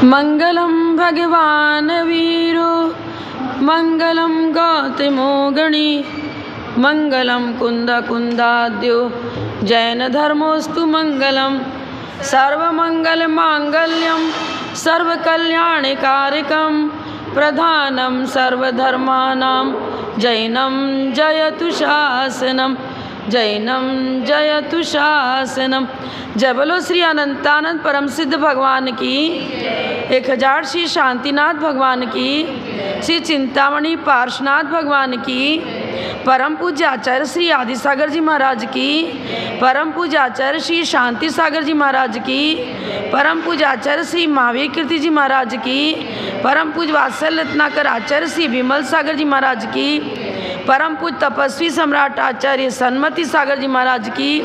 मंगलम भगवान वीरो मंगलम गौतमो गणी मंगलम कुंद कुंदाद्यो जैन धर्मोस्तु मंगलम सर्वमंगल मांगल्यम सर्वकल्याणकारकम प्रधानम सर्वधर्मानां जैनम जयतु शासनम जैनम जयतु शासनम। जय बोलो श्री अनंतानंद परम सिद्ध भगवान की, 1000 श्री शांतिनाथ भगवान की, श्री चिंतामणि पार्श्वनाथ भगवान की, परम पूज्य आचार्य श्री आदि सागर जी महाराज की, परम पूज्य आचार्य श्री शांति सागर जी महाराज की, परम पूज्य आचार्य श्री महावीर कीर्ति जी महाराज की, परम पूज्य वात्सल्य रत्नाकर आचार्य श्री विमल सागर जी महाराज की, परम पूज्य तपस्वी सम्राट आचार्य सन्मति सागर जी महाराज की,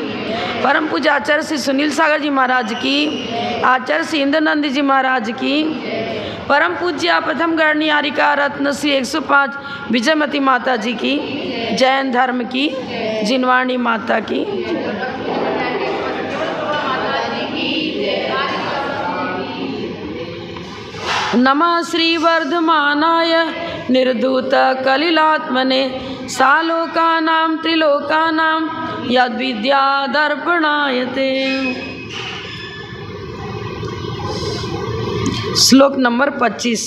परम पूज्य आचार्य श्री सुनील सागर जी महाराज की, आचार्य श्री इंद्रनंद जी महाराज की, परम पूज्य प्रथम गणनियारिका रत्न श्री 105 विजयमती माता जी की, जैन धर्म की जिनवाणी माता की। नमः श्री वर्धमानाय निर्धूत कलिलात्मने सालोकानां त्रिलोकानां यद्विद्या दर्पणायते। श्लोक नंबर 25।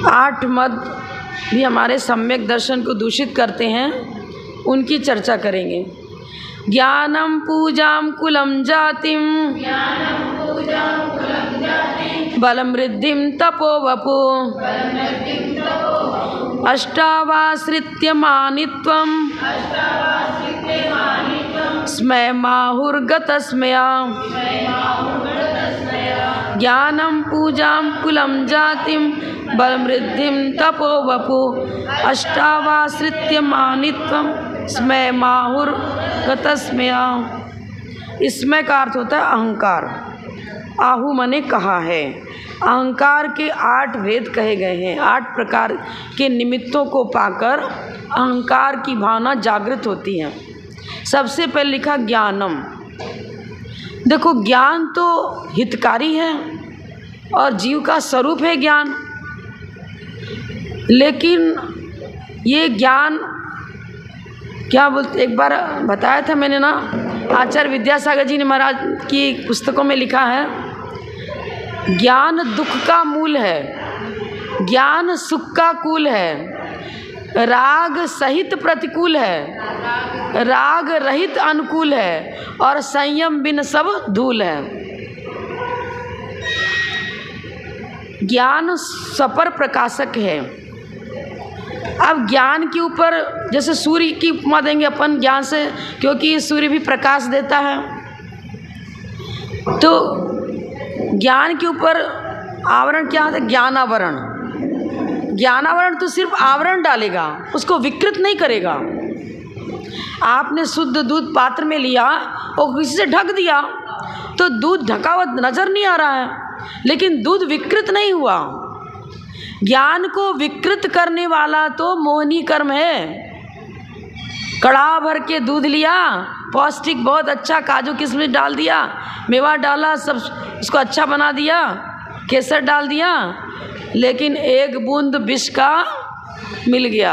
8 मद भी हमारे सम्यक दर्शन को दूषित करते हैं, उनकी चर्चा करेंगे। ज्ञानम पूजाम कुलम जातिम बलम वृद्धिम तपो वपु अष्टावाश्रित्य मानित्वम स्मय माहुर्गतस्मया। ज्ञानम पूजाम कुलम जातिम बलम वृद्धिम तपो वपु अष्टावाश्रित्य मानित्वम स्मय माहुर गतस्मया। इसमें का अर्थ होता है अहंकार। आहु मने कहा है। अहंकार के 8 भेद कहे गए हैं। 8 प्रकार के निमित्तों को पाकर अहंकार की भावना जागृत होती है। सबसे पहले लिखा ज्ञानम। देखो, ज्ञान तो हितकारी है और जीव का स्वरूप है ज्ञान, लेकिन ये ज्ञान क्या बोलते, एक बार बताया था मैंने ना, आचार्य विद्यासागर जी ने महाराज की पुस्तकों में लिखा है, ज्ञान दुख का मूल है, ज्ञान सुख का कुल है, राग सहित प्रतिकूल है, राग रहित अनुकूल है और संयम बिन सब धूल है। ज्ञान सपर प्रकाशक है। अब ज्ञान के ऊपर जैसे सूर्य की उपमा देंगे अपन ज्ञान से, क्योंकि सूर्य भी प्रकाश देता है, तो ज्ञान के ऊपर आवरण क्या है? ज्ञानावरण। ज्ञानावरण तो सिर्फ आवरण डालेगा, उसको विकृत नहीं करेगा। आपने शुद्ध दूध पात्र में लिया और किसी से ढक दिया तो दूध ढका हुआ नजर नहीं आ रहा है, लेकिन दूध विकृत नहीं हुआ। ज्ञान को विकृत करने वाला तो मोहनी कर्म है। कड़ा भर के दूध लिया, पौष्टिक बहुत अच्छा काजू किशमिश डाल दिया, मेवा डाला, सब उसको अच्छा बना दिया, केसर डाल दिया, लेकिन 1 बूंद विष का मिल गया।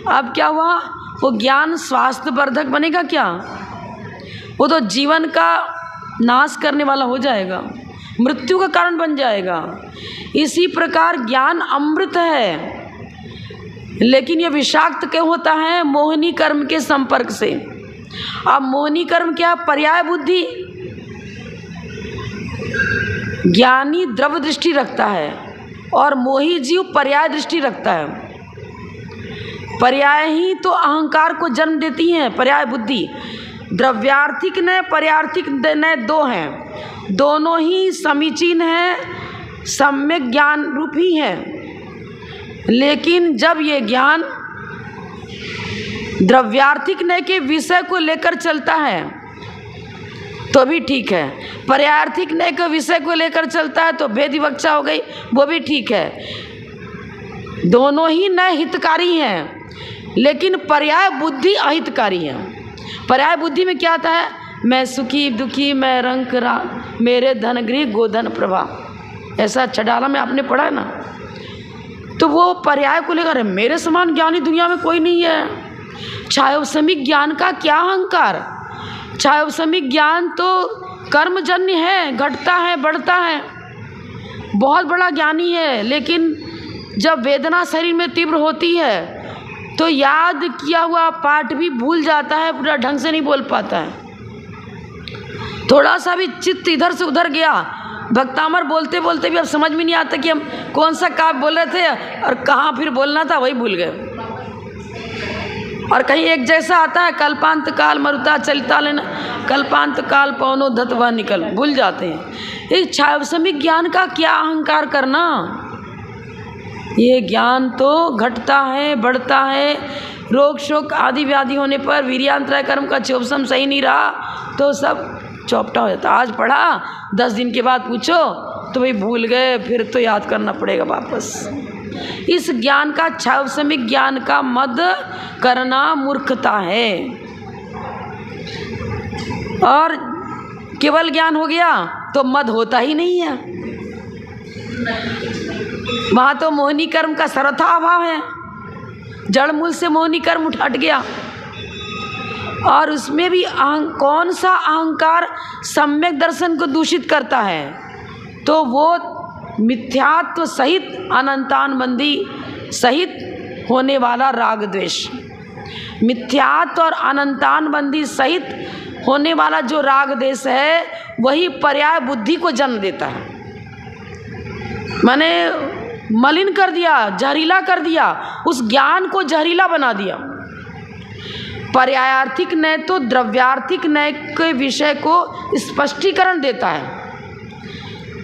अब क्या हुआ? वो ज्ञान स्वास्थ्यवर्धक बनेगा क्या? वो तो जीवन का नाश करने वाला हो जाएगा, मृत्यु का कारण बन जाएगा। इसी प्रकार ज्ञान अमृत है, लेकिन यह विषाक्त क्यों होता है? मोहिनी कर्म के संपर्क से। अब मोहिनी कर्म क्या? पर्याय बुद्धि। ज्ञानी द्रव्य दृष्टि रखता है और मोही जीव पर्याय दृष्टि रखता है। पर्याय ही तो अहंकार को जन्म देती हैं, पर्याय बुद्धि। द्रव्यार्थिक न पर्यार्थिक न 2 हैं, दोनों ही समीचीन हैं, सम्यक ज्ञान रूप ही है। लेकिन जब ये ज्ञान द्रव्यार्थिक नय के विषय को लेकर चलता है तो भी ठीक है, पर्यार्थिक नय के विषय को लेकर चलता है तो भेद विवक्षा हो गई, वो भी ठीक है। दोनों ही नय हितकारी हैं, लेकिन पर्याय बुद्धि अहितकारी है। पर्याय बुद्धि में क्या आता है? मैं सुखी दुखी, मैं मेरे धन गृह गोधन प्रभा, ऐसा चढ़ाला में आपने पढ़ा है ना। तो वो पर्याय को लेकर मेरे समान ज्ञानी दुनिया में कोई नहीं है। छायोपशमिक ज्ञान का क्या अहंकार, छायोपशमिक ज्ञान तो कर्मजन्य है, घटता है बढ़ता है, बहुत बड़ा ज्ञानी है। लेकिन जब वेदना शरीर में तीव्र होती है तो याद किया हुआ पाठ भी भूल जाता है, पूरा ढंग से नहीं बोल पाता है। थोड़ा सा भी चित्त इधर से उधर गया, भक्तामर बोलते बोलते भी अब समझ में नहीं आता कि हम कौन सा काव्य बोल रहे थे और कहाँ फिर बोलना था, वही भूल गए। और कहीं एक जैसा आता है, कल्पांत काल मरुता चलता लेना, कल्पांत काल पवनो धत वह निकल, भूल जाते हैं। एक छायोपशमिक ज्ञान का क्या अहंकार करना, ये ज्ञान तो घटता है बढ़ता है। रोग शोक आदि व्याधि होने पर वीर्यांतराय कर्म का छायोपशम सही नहीं रहा तो सब चौपटा हो जाता। आज पढ़ा 10 दिन के बाद पूछो तो भाई भूल गए, फिर तो याद करना पड़ेगा वापस। इस ज्ञान का छायोपशमिक ज्ञान का मद करना मूर्खता है। और केवल ज्ञान हो गया तो मद होता ही नहीं है, वहाँ तो मोहिनी कर्म का सर्वथा अभाव है, जड़ मूल से मोहिनी कर्म हट गया। और उसमें भी कौन सा अहंकार सम्यक दर्शन को दूषित करता है, तो वो मिथ्यात्व सहित अनंतानबंदी सहित होने वाला राग द्वेष, मिथ्यात्व और अनंतानबंदी सहित होने वाला जो राग द्वेष है वही पर्याय बुद्धि को जन्म देता है। मैंने मलिन कर दिया, जहरीला कर दिया, उस ज्ञान को जहरीला बना दिया। पर्यायार्थिक न्याय तो द्रव्यार्थिक न्याय के विषय को स्पष्टीकरण देता है।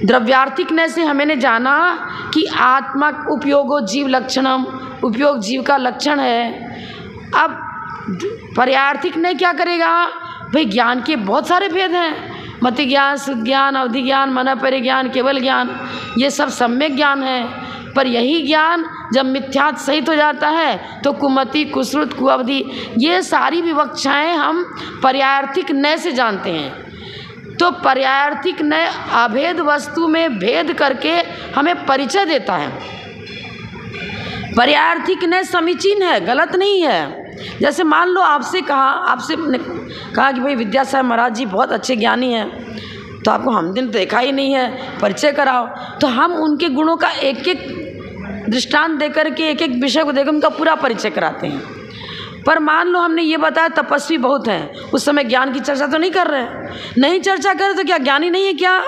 द्रव्यार्थिक न्याय से हमने जाना कि आत्मा उपयोगो जीव लक्षणम, उपयोग जीव का लक्षण है। अब पर्यायार्थिक न्याय क्या करेगा, भाई ज्ञान के बहुत सारे भेद हैं, मति ज्ञान, सुख ज्ञान, अवधि ज्ञान, मन परिज्ञान, केवल ज्ञान, ये सब सम्यक ज्ञान है। पर यही ज्ञान जब मिथ्यात्व सहित हो जाता है तो कुमति, कुश्रुत, कुअवधि, ये सारी विवक्षाएं हम पर्यायार्थिक न्याय से जानते हैं। तो पर्यायार्थिक न्याय अभेद वस्तु में भेद करके हमें परिचय देता है। पर्यायार्थिक न्याय समीचीन है, गलत नहीं है। जैसे मान लो आपसे कहा कि भाई विद्यासागर महाराज जी बहुत अच्छे ज्ञानी हैं, तो आपको हम दिन देखा ही नहीं है, परिचय कराओ। तो हम उनके गुणों का एक एक दृष्टांत देकर के, एक एक विषय को देकर उनका पूरा परिचय कराते हैं। पर मान लो हमने ये बताया तपस्वी बहुत हैं, उस समय ज्ञान की चर्चा तो नहीं कर रहे हैं, नहीं चर्चा करें तो क्या ज्ञानी नहीं है क्या?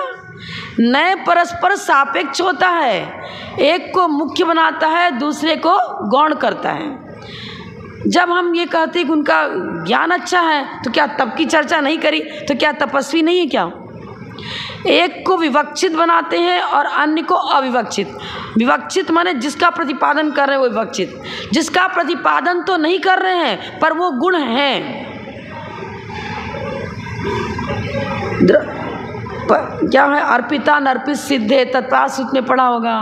नए परस्पर सापेक्ष होता है, एक को मुख्य बनाता है, दूसरे को गौण करता है। जब हम ये कहते हैं कि उनका ज्ञान अच्छा है तो क्या तप की चर्चा नहीं करी तो क्या तपस्वी नहीं है क्या? एक को विवक्षित बनाते हैं और अन्य को अविवक्षित। विवक्षित माने जिसका प्रतिपादन कर रहे हैं वो विवक्षित, जिसका प्रतिपादन तो नहीं कर रहे हैं पर वो गुण हैं। क्या है अर्पिता नर्पित सिद्धे, तत्पासूत्र में पढ़ा होगा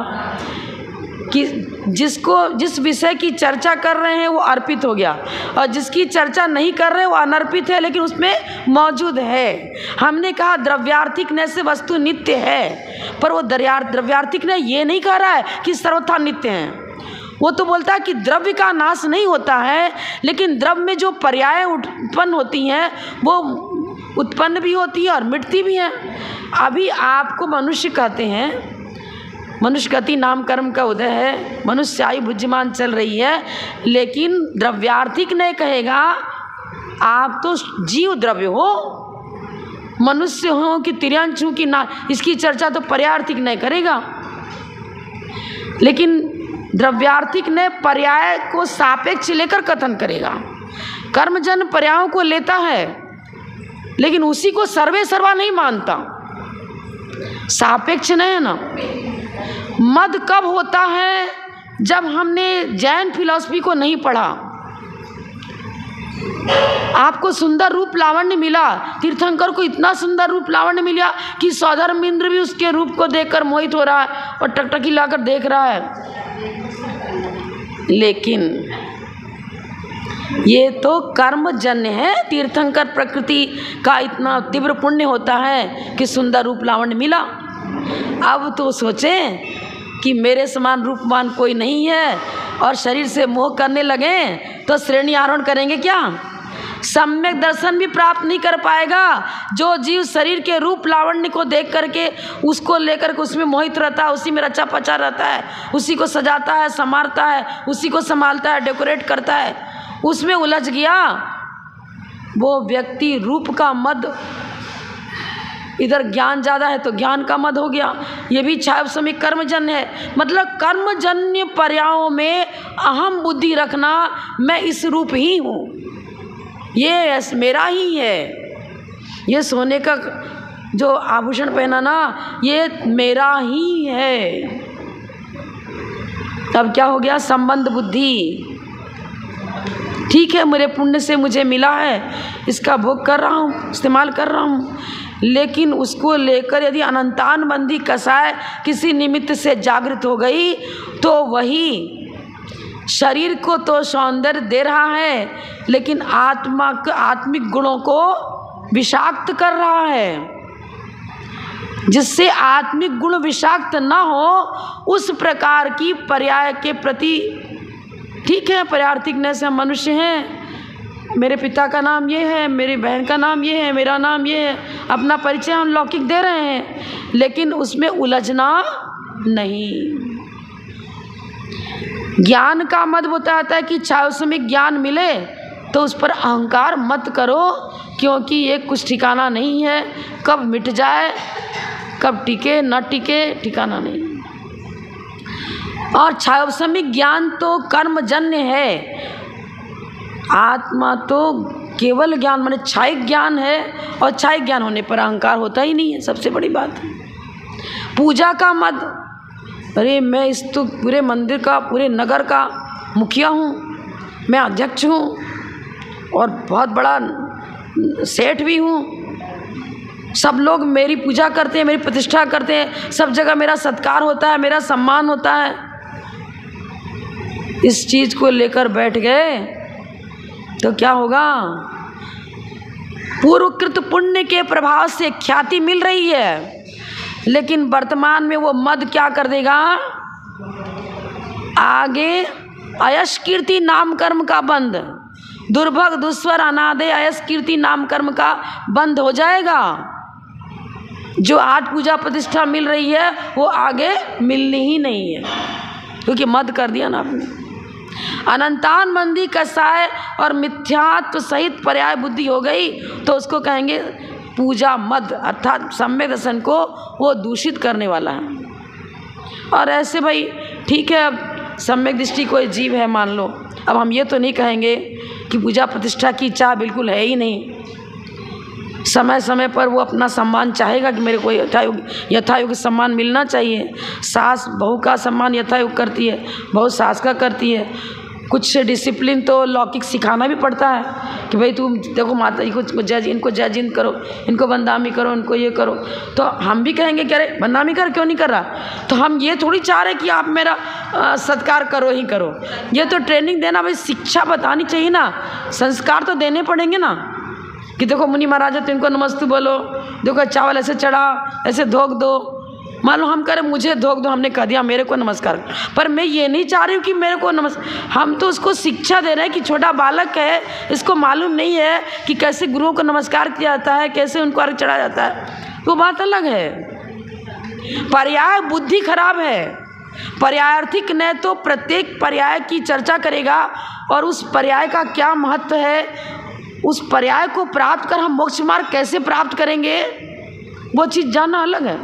कि जिस विषय की चर्चा कर रहे हैं वो अर्पित हो गया और जिसकी चर्चा नहीं कर रहे वो अनर्पित है, लेकिन उसमें मौजूद है। हमने कहा द्रव्यार्थिक न्याय से वस्तु नित्य है, पर वो द्रव्यार्थिक न्याय ये नहीं कह रहा है कि सर्वथा नित्य है। वो तो बोलता है कि द्रव्य का नाश नहीं होता है, लेकिन द्रव्य में जो पर्याय उत्पन्न होती हैं वो उत्पन्न भी होती है और मिटती भी हैं। अभी आपको मनुष्य कहते हैं, मनुष्य गति नाम कर्म का उदय है, मनुष्य आयु बुद्धिमान चल रही है, लेकिन द्रव्यार्थिक नहीं कहेगा आप तो जीव द्रव्य हो, मनुष्य हो कि तिर्यंश हो कि ना, इसकी चर्चा तो पर्यायार्थिक नहीं करेगा। लेकिन द्रव्यार्थिक ने पर्याय को सापेक्ष लेकर कथन करेगा। कर्मजन पर्यायों को लेता है लेकिन उसी को सर्वे सर्वा नहीं मानता, सापेक्ष नहीं है ना। मद कब होता है? जब हमने जैन फिलॉसफी को नहीं पढ़ा। आपको सुंदर रूप लावण्य मिला, तीर्थंकर को इतना सुंदर रूप लावण्य मिला कि सौधर्म इंद्र भी उसके रूप को देखकर मोहित हो रहा है और टकटकी लाकर देख रहा है। लेकिन ये तो कर्मजन्य है। तीर्थंकर प्रकृति का इतना तीव्र पुण्य होता है कि सुंदर रूप लावण्य मिला। अब तो सोचें कि मेरे समान रूपवान कोई नहीं है और शरीर से मोह करने लगे तो श्रेणी आरोहण करेंगे क्या? सम्यक दर्शन भी प्राप्त नहीं कर पाएगा। जो जीव शरीर के रूप लावण्य को देख करके उसको लेकर के उसमें मोहित रहता है, उसी में रचा पचा रहता है, उसी को सजाता है, संवारता है, उसी को संभालता है, डेकोरेट करता है, उसमें उलझ गया, वो व्यक्ति रूप का मद, इधर ज्ञान ज़्यादा है तो ज्ञान का मद हो गया। ये भी छायासमिक कर्मजन्य है। मतलब कर्मजन्य पर्यायों में अहम बुद्धि रखना, मैं इस रूप ही हूँ, ये मेरा ही है। ये सोने का जो आभूषण पहना ना, ये मेरा ही है। अब क्या हो गया? संबंध बुद्धि। ठीक है, मेरे पुण्य से मुझे मिला है, इसका भोग कर रहा हूँ, इस्तेमाल कर रहा हूँ, लेकिन उसको लेकर यदि अनंतानबंदी कसाय किसी निमित्त से जागृत हो गई तो वही शरीर को तो सौंदर्य दे रहा है, लेकिन आत्मिक गुणों को विषाक्त कर रहा है। जिससे आत्मिक गुण विषाक्त ना हो, उस प्रकार की पर्याय के प्रति, ठीक है पर्यार्थिकने से हम मनुष्य हैं, मेरे पिता का नाम ये है, मेरी बहन का नाम ये है, मेरा नाम ये है, अपना परिचय हम लौकिक दे रहे हैं, लेकिन उसमें उलझना नहीं। ज्ञान का मत बताता है कि छायासमिक ज्ञान मिले तो उस पर अहंकार मत करो, क्योंकि ये कुछ ठिकाना नहीं है, कब मिट जाए, कब टिके न टिके, ठिकाना नहीं। और छायासमिक ज्ञान तो कर्मजन्य है, आत्मा तो केवल ज्ञान माने छायिक ज्ञान है, और छायिक ज्ञान होने पर अहंकार होता ही नहीं है, सबसे बड़ी बात है। पूजा का मत, अरे मैं इस तो पूरे मंदिर का, पूरे नगर का मुखिया हूँ, मैं अध्यक्ष हूँ और बहुत बड़ा सेठ भी हूँ, सब लोग मेरी पूजा करते हैं, मेरी प्रतिष्ठा करते हैं, सब जगह मेरा सत्कार होता है, मेरा सम्मान होता है। इस चीज़ को लेकर बैठ गए तो क्या होगा? पूर्वकृत पुण्य के प्रभाव से ख्याति मिल रही है, लेकिन वर्तमान में वो मद क्या कर देगा? आगे अयश कीर्ति नाम कर्म का बंद, दुर्भग दुस्वर अनादे अयश कीर्ति नाम कर्म का बंद हो जाएगा। जो आज पूजा प्रतिष्ठा मिल रही है वो आगे मिलनी ही नहीं है, क्योंकि मद कर दिया ना आपने। अनंतानबंदी कसाय और मिथ्यात्व सहित पर्याय बुद्धि हो गई तो उसको कहेंगे पूजा मद, अर्थात सम्यक दर्शन को वो दूषित करने वाला है। और ऐसे भाई ठीक है, अब सम्यक दृष्टि कोई जीव है मान लो, अब हम ये तो नहीं कहेंगे कि पूजा प्रतिष्ठा की चाह बिल्कुल है ही नहीं। समय समय पर वो अपना सम्मान चाहेगा कि मेरे को यथायोग्य सम्मान मिलना चाहिए। सास बहू का सम्मान यथायोग्य करती है, बहू सास का करती है। कुछ डिसिप्लिन तो लौकिक सिखाना भी पड़ता है कि भाई तुम देखो माता जी को जज, इनको जज इन करो, इनको बंदामी करो, इनको ये करो। तो हम भी कहेंगे कि अरे बंदामी कर, क्यों नहीं कर रहा? तो हम ये थोड़ी चाह रहे कि आप मेरा सत्कार करो ही करो। ये तो ट्रेनिंग देना, भाई शिक्षा बतानी चाहिए ना, संस्कार तो देने पड़ेंगे ना कि देखो मुनि महाराजा तो इनको नमस्ते बोलो, देखो चावल ऐसे चढ़ा, ऐसे धोक दो। मान लो हम करें मुझे धोक दो, हमने कह दिया मेरे को नमस्कार, पर मैं ये नहीं चाह रही हूँ कि मेरे को नमस्कार। हम तो उसको शिक्षा दे रहे हैं कि छोटा बालक है, इसको मालूम नहीं है कि कैसे गुरुओं को नमस्कार किया जाता है, कैसे उनको अर्घ चढ़ाया जाता है, तो बात अलग है। पर्याय बुद्धि खराब है। पर्यायार्थिक ने तो प्रत्येक पर्याय की चर्चा करेगा और उस पर्याय का क्या महत्व है, उस पर्याय को प्राप्त कर हम मोक्ष मार्ग कैसे प्राप्त करेंगे, वो चीज़ जानना अलग है।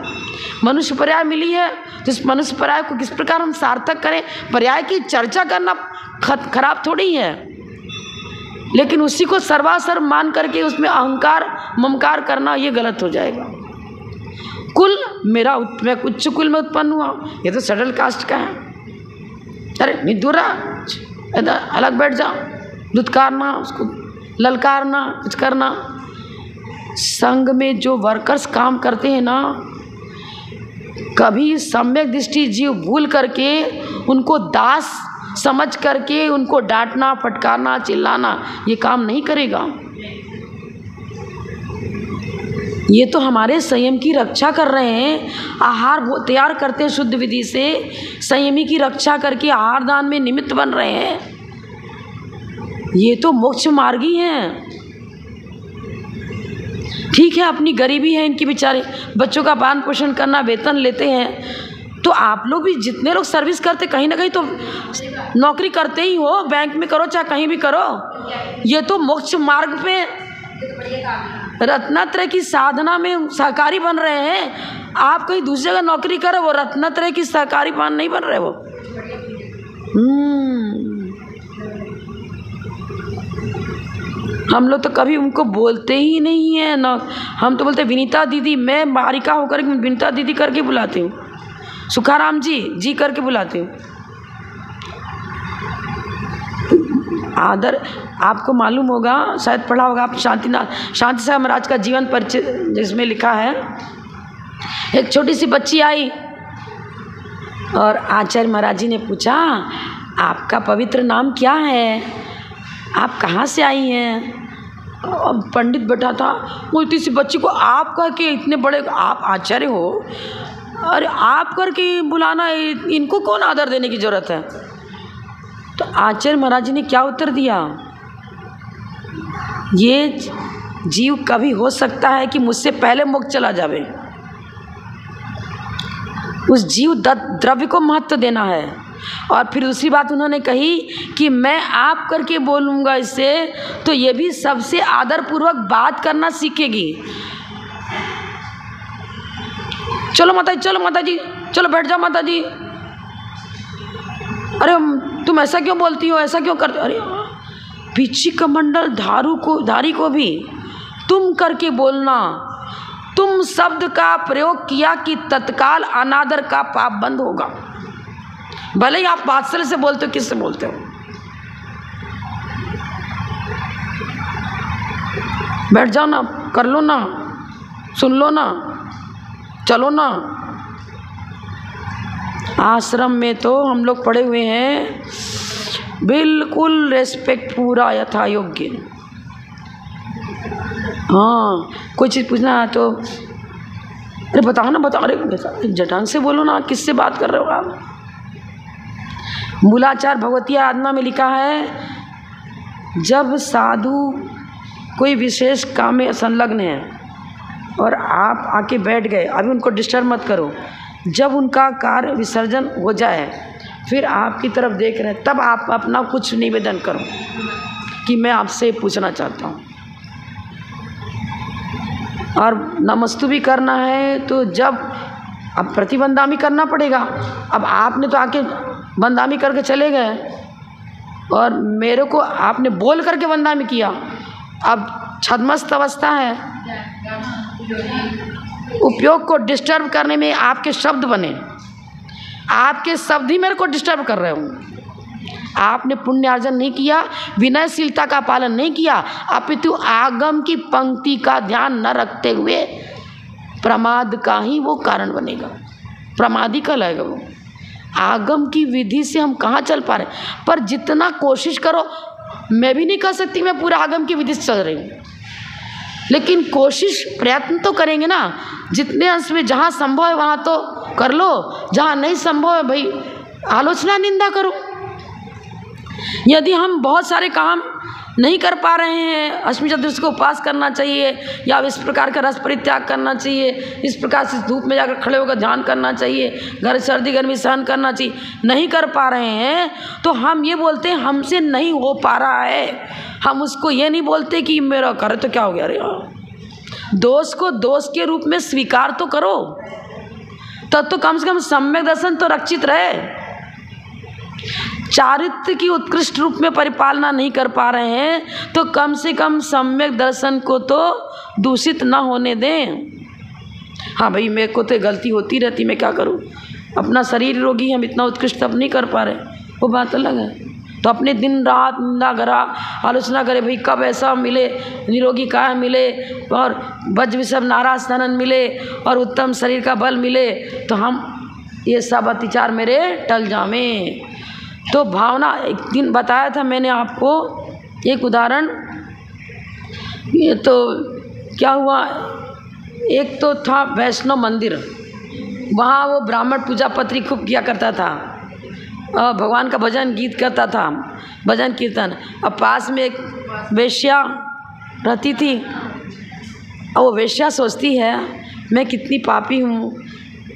मनुष्य पर्याय मिली है तो इस मनुष्य पर्याय को किस प्रकार हम सार्थक करें, पर्याय की चर्चा करना खराब थोड़ी है, लेकिन उसी को सर्वासर्व मान करके उसमें अहंकार ममकार करना ये गलत हो जाएगा। कुल मेरा, मैं उच्च कुल में उत्पन्न हुआ, ये तो सेटल कास्ट का है, अरे निदूरा अलग बैठ जाओ, दुत्कारना, उसको ललकारना, कुछ करना। संघ में जो वर्कर्स काम करते हैं ना, कभी सम्यक दृष्टि जीव भूल करके उनको दास समझ करके उनको डांटना, फटकारना, चिल्लाना ये काम नहीं करेगा। ये तो हमारे संयम की रक्षा कर रहे हैं। आहार वो तैयार करते हैं शुद्ध विधि से, संयमी की रक्षा करके आहार दान में निमित्त बन रहे हैं। ये तो मोक्ष मार्गी हैं। ठीक है, अपनी गरीबी है इनकी, बेचारे बच्चों का पालन पोषण करना, वेतन लेते हैं। तो आप लोग भी जितने लोग सर्विस करते, कहीं ना कहीं तो नौकरी करते ही हो, बैंक में करो चाहे कहीं भी करो। ये तो मोक्ष मार्ग पे रत्नत्रय की साधना में सहकारी बन रहे हैं। आप कहीं दूसरी जगह नौकरी करो, वो रत्नत्रय की सहकारी नहीं बन रहे वो। हम लोग तो कभी उनको बोलते ही नहीं है ना। हम तो बोलते विनीता दीदी, मैं बारिका होकर विनीता दीदी करके बुलाती हूँ, सुखाराम जी जी करके बुलाती हूँ। आदर आपको मालूम होगा, शायद पढ़ा होगा आप, शांति साहब महाराज का जीवन परिचय जिसमें लिखा है, एक छोटी सी बच्ची आई और आचार्य महाराज जी ने पूछा, आपका पवित्र नाम क्या है, आप कहाँ से आई हैं? अब पंडित बैठा था, मोटी सी बच्ची को आप कह के, इतने बड़े आप आचार्य हो, अरे आप करके बुलाना, इनको कौन आदर देने की ज़रूरत है? तो आचार्य महाराज जी ने क्या उत्तर दिया, ये जीव कभी हो सकता है कि मुझसे पहले मोक्ष चला जावे, उस जीव द्रव्य को महत्व देना है। और फिर दूसरी बात उन्होंने कही कि मैं आप करके बोलूँगा इससे, तो ये भी सबसे आदरपूर्वक बात करना सीखेगी। चलो माता जी, चलो बैठ जाओ माता जी। अरे तुम ऐसा क्यों बोलती हो, ऐसा क्यों करते? अरे पीछी कमंडल धारी को भी तुम करके बोलना, तुम शब्द का प्रयोग किया कि तत्काल अनादर का पाप बंद होगा। भले ही आप वात्सल्य से बोलते हो, किससे बोलते हो? बैठ जाओ ना, कर लो ना, सुन लो ना, चलो ना। आश्रम में तो हम लोग पढ़े हुए हैं, बिल्कुल रेस्पेक्ट पूरा यथा योग्य। हाँ, कोई चीज़ पूछना है तो अरे बताओ ना, बताओ, अरे जटान से बोलो ना, किससे बात कर रहे हो आप? मूलाचार भगवती आराधना में लिखा है, जब साधु कोई विशेष काम में संलग्न है और आप आके बैठ गए, अभी उनको डिस्टर्ब मत करो। जब उनका कार्य विसर्जन हो जाए, फिर आपकी तरफ देख रहे हैं, तब आप अपना कुछ निवेदन करो कि मैं आपसे पूछना चाहता हूँ। और नमस्तु भी करना है तो जब अब प्रतिबंधामी करना पड़ेगा। अब आपने तो आके बंदामी करके चले गए और मेरे को आपने बोल करके बंदामी किया। अब छद्मस्त अवस्था है, उपयोग को डिस्टर्ब करने में आपके शब्द बने, आपके शब्द ही मेरे को डिस्टर्ब कर रहे हो। आपने पुण्यार्जन नहीं किया, विनयशीलता का पालन नहीं किया, अपितु आगम की पंक्ति का ध्यान न रखते हुए प्रमाद का ही वो कारण बनेगा, प्रमादी कहलाएगा वो। आगम की विधि से हम कहाँ चल पा रहे, पर जितना कोशिश करो, मैं भी नहीं कह सकती मैं पूरा आगम की विधि से चल रही हूँ, लेकिन कोशिश प्रयत्न तो करेंगे ना। जितने अंश में जहाँ संभव है वहाँ तो कर लो, जहाँ नहीं संभव है भाई आलोचना निंदा करो। यदि हम बहुत सारे काम नहीं कर पा रहे हैं, अष्टमी चतुर्दशी को उपवास करना चाहिए, या इस प्रकार का रस परित्याग करना चाहिए, इस प्रकार से धूप में जाकर खड़े होकर ध्यान करना चाहिए, घर सर्दी गर्मी सहन करना चाहिए, नहीं कर पा रहे हैं तो हम ये बोलते हैं हमसे नहीं हो पा रहा है। हम उसको ये नहीं बोलते कि मेरा करे तो क्या हो गया। अरे दोष को दोष के रूप में स्वीकार तो करो, तब तो कम से कम सम्यक दर्शन तो रक्षित रहे। चारित्र की उत्कृष्ट रूप में परिपालना नहीं कर पा रहे हैं तो कम से कम सम्यक दर्शन को तो दूषित ना होने दें। हाँ भाई, मेरे को तो गलती होती रहती, मैं क्या करूँ, अपना शरीर रोगी, हम इतना उत्कृष्ट अब नहीं कर पा रहे, वो बात अलग है। तो अपने दिन रात निंदा करा, आलोचना करे, भाई कब ऐसा मिले, निरोगी काया मिले और वज्र विषम नाराज तनन मिले और उत्तम शरीर का बल मिले तो हम ये सब अतिचार मेरे टल जावें। तो भावना, एक दिन बताया था मैंने आपको एक उदाहरण। ये तो क्या हुआ, एक तो था वैष्णव मंदिर, वहाँ वो ब्राह्मण पूजा पत्री खूब किया करता था, भगवान का भजन गीत करता था, भजन कीर्तन। अब पास में एक वेश्या रहती थी, और वो वेश्या सोचती है मैं कितनी पापी हूँ,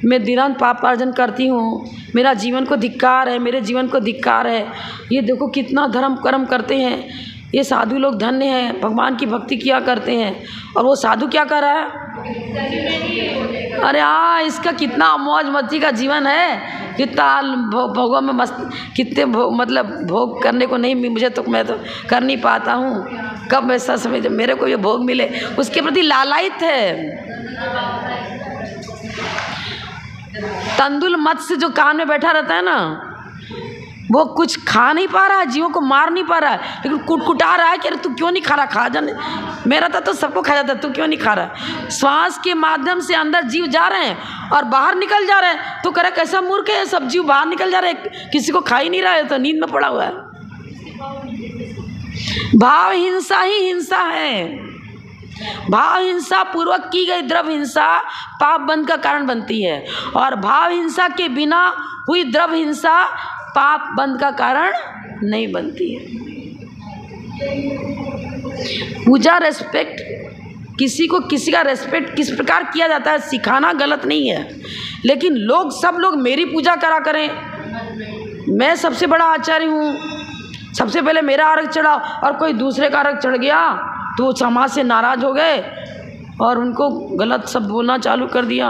मैं दिनांत पाप अर्जन करती हूँ, मेरा जीवन को धिक्कार है, मेरे जीवन को धिक्कार है। ये देखो कितना धर्म कर्म करते हैं, ये साधु लोग धन्य हैं, भगवान की भक्ति किया करते हैं। और वो साधु क्या कर रहा है, अरे हाँ, इसका कितना मौज मस्ती का जीवन है, कितना भोगों में मस्त, कितने मतलब भोग करने को नहीं, मुझे तो, मैं तो कर नहीं पाता हूँ, कब ऐसा समय जब मेरे को ये भोग मिले, उसके प्रति लालायित है। तंदुल मत्स्य जो कान में बैठा रहता है ना, वो कुछ खा नहीं पा रहा है, जीवों को मार नहीं पा रहा है, लेकिन कुटकुटा रहा है कि अरे तू क्यों नहीं खा रहा, खा जाने, मेरा था तो सबको खा जाता, तू क्यों नहीं खा रहा। श्वास के माध्यम से अंदर जीव जा रहे हैं और बाहर निकल जा रहे हैं, तो कह रहा कैसा मूर्ख है, सब जीव बाहर निकल जा रहे हैं, किसी को खा ही नहीं रहा है, तो नींद में पड़ा हुआ है। भाव हिंसा ही हिंसा है। भाव हिंसा पूर्वक की गई द्रव्य हिंसा पाप बंध का कारण बनती है, और भाव हिंसा के बिना हुई द्रव्य हिंसा पाप बंध का कारण नहीं बनती है। पूजा रेस्पेक्ट, किसी को किसी का रेस्पेक्ट किस प्रकार किया जाता है सिखाना गलत नहीं है, लेकिन लोग सब लोग मेरी पूजा करा करें, मैं सबसे बड़ा आचार्य हूँ, सबसे पहले मेरा अर्घ चढ़ाओ, और कोई दूसरे का अर्घ चढ़ गया तो समाज से नाराज़ हो गए और उनको गलत सब बोलना चालू कर दिया।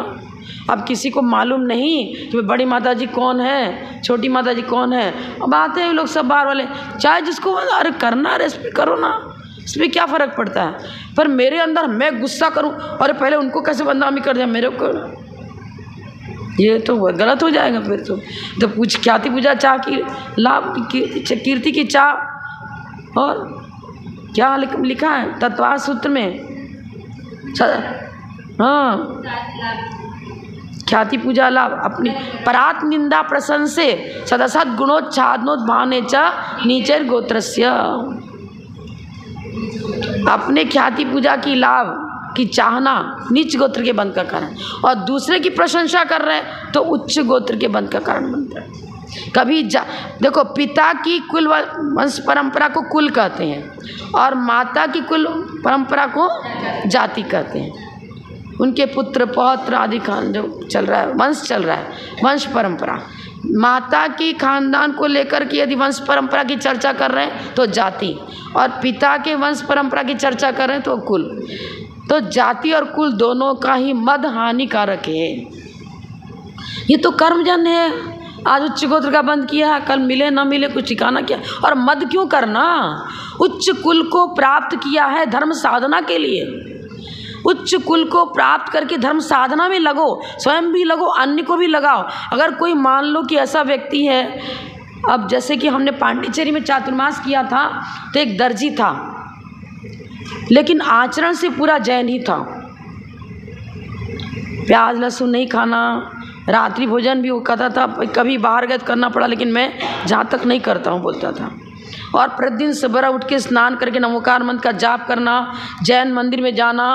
अब किसी को मालूम नहीं कि बड़ी माता जी कौन है, छोटी माता जी कौन है, अब आते हैं लोग सब बाहर वाले, चाहे जिसको अरे करना रेस्पेक्ट करो ना, इसमें क्या फ़र्क पड़ता है। पर मेरे अंदर मैं गुस्सा करूं, अरे पहले उनको कैसे बदनामी कर दिया मेरे को, ये तो गलत हो जाएगा फिर तो पूछ ख्याति पूजा चाह की लाभ कीर्ति की चाह। और क्या लिखा है तत्वार सूत्र में, हाँ, ख्याति पूजा लाभ अपनी परात निंदा प्रशंसे सदसद गुणोच्छादनोद्भावने च नीचर गोत्रस्य। अपने ख्याति पूजा की लाभ की चाहना नीच गोत्र के बंध का कारण, और दूसरे की प्रशंसा कर रहे हैं तो उच्च गोत्र के बंध का कारण बनता है। कभी देखो, पिता की कुल वंश परंपरा को कुल कहते हैं और माता की कुल परंपरा को जाति कहते हैं। उनके पुत्र पौत्र आदि खान जो चल रहा है, वंश चल रहा है, वंश परंपरा। माता की खानदान को लेकर के यदि वंश परंपरा की चर्चा कर रहे हैं तो जाति, और पिता के वंश परंपरा की चर्चा कर रहे हैं तो कुल। तो जाति और कुल दोनों का ही मद हानिकारक है। ये तो कर्मजन्य है। आज उच्च गोत्र का बंद किया है, कल मिले ना मिले कुछ ठिकाना क्या। और मद क्यों करना, उच्च कुल को प्राप्त किया है धर्म साधना के लिए। उच्च कुल को प्राप्त करके धर्म साधना में लगो, स्वयं भी लगो, अन्य को भी लगाओ। अगर कोई मान लो कि ऐसा व्यक्ति है, अब जैसे कि हमने पांडिचेरी में चातुर्मास किया था तो एक दर्जी था, लेकिन आचरण से पूरा जैन ही था। प्याज लहसुन नहीं खाना, रात्रि भोजन भी वो कहता था, कभी बाहर गए करना पड़ा लेकिन मैं जहाँ तक नहीं करता हूँ बोलता था। और प्रतिदिन सुबह उठ के स्नान करके नमोकार मंत्र का जाप करना, जैन मंदिर में जाना,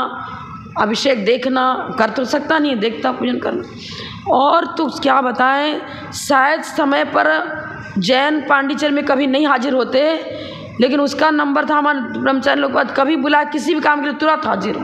अभिषेक देखना, कर तो सकता नहीं, देखता पूजन करना। और तो क्या बताएं, शायद समय पर जैन पांडिचेरी में कभी नहीं हाजिर होते, लेकिन उसका नंबर था हमारे ब्रह्मचारी लोग पास, कभी बुला किसी भी काम के लिए तुरंत हाजिर।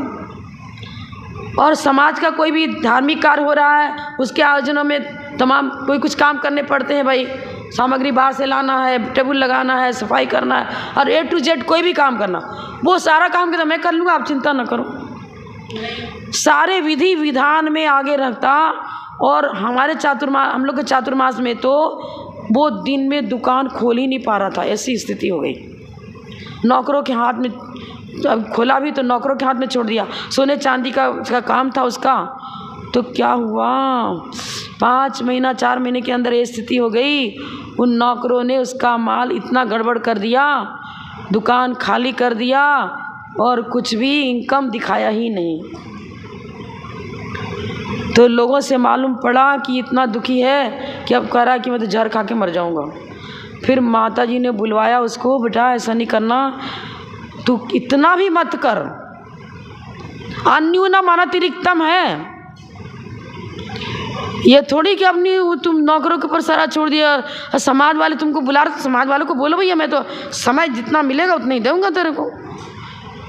और समाज का कोई भी धार्मिक कार्य हो रहा है, उसके आयोजनों में तमाम कोई कुछ काम करने पड़ते हैं, भाई सामग्री बाहर से लाना है, टेबल लगाना है, सफाई करना है, और A to Z कोई भी काम करना, वो सारा काम करता मैं कर लूँगा, आप चिंता ना करो। सारे विधि विधान में आगे रखता। और हमारे चातुर्मास, हम लोग के चातुर्मास में तो वो दिन में दुकान खोल ही नहीं पा रहा था, ऐसी स्थिति हो गई। नौकरों के हाथ में, अब खोला भी तो नौकरों के हाथ में छोड़ दिया। सोने चांदी का काम था उसका, तो क्या हुआ, 5 महीना 4 महीने के अंदर ये स्थिति हो गई। उन नौकरों ने उसका माल इतना गड़बड़ कर दिया, दुकान खाली कर दिया, और कुछ भी इनकम दिखाया ही नहीं। तो लोगों से मालूम पड़ा कि इतना दुखी है कि अब कह रहा है कि मैं तो जहर खा के मर जाऊंगा। फिर माता जी ने बुलवाया उसको, बेटा ऐसा नहीं करना, तू इतना भी मत कर, अन्यूनम अनतिरिक्तम है। ये थोड़ी कि अपनी तुम नौकरों के ऊपर सारा छोड़ दिया, समाज वाले तुमको बुला रहे, समाज वालों को बोलो भैया मैं तो समय जितना मिलेगा उतना ही दूंगा तेरे को।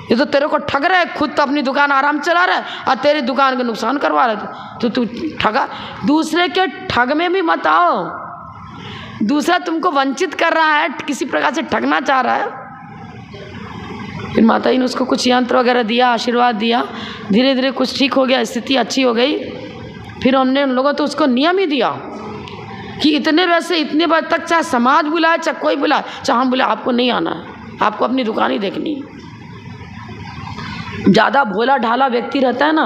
ये तो तेरे को ठग रहा है, खुद तो अपनी दुकान आराम चला रहा है और तेरी दुकान का नुकसान करवा रहा है, तो तू ठगा। दूसरे के ठग में भी मत आओ, दूसरा तुमको वंचित कर रहा है, किसी प्रकार से ठगना चाह रहा है। फिर माता जी ने उसको कुछ यंत्र वगैरह दिया, आशीर्वाद दिया, धीरे धीरे कुछ ठीक हो गया, स्थिति अच्छी हो गई। फिर हमने उन लोगों तो उसको नियम ही दिया कि इतने वैसे इतने बजे तक चाहे समाज बुलाए चाहे कोई बुलाए, चाहे हम बुलाए, आपको नहीं आना है, आपको अपनी दुकान ही देखनी है। ज़्यादा भोला ढाला व्यक्ति रहता है ना,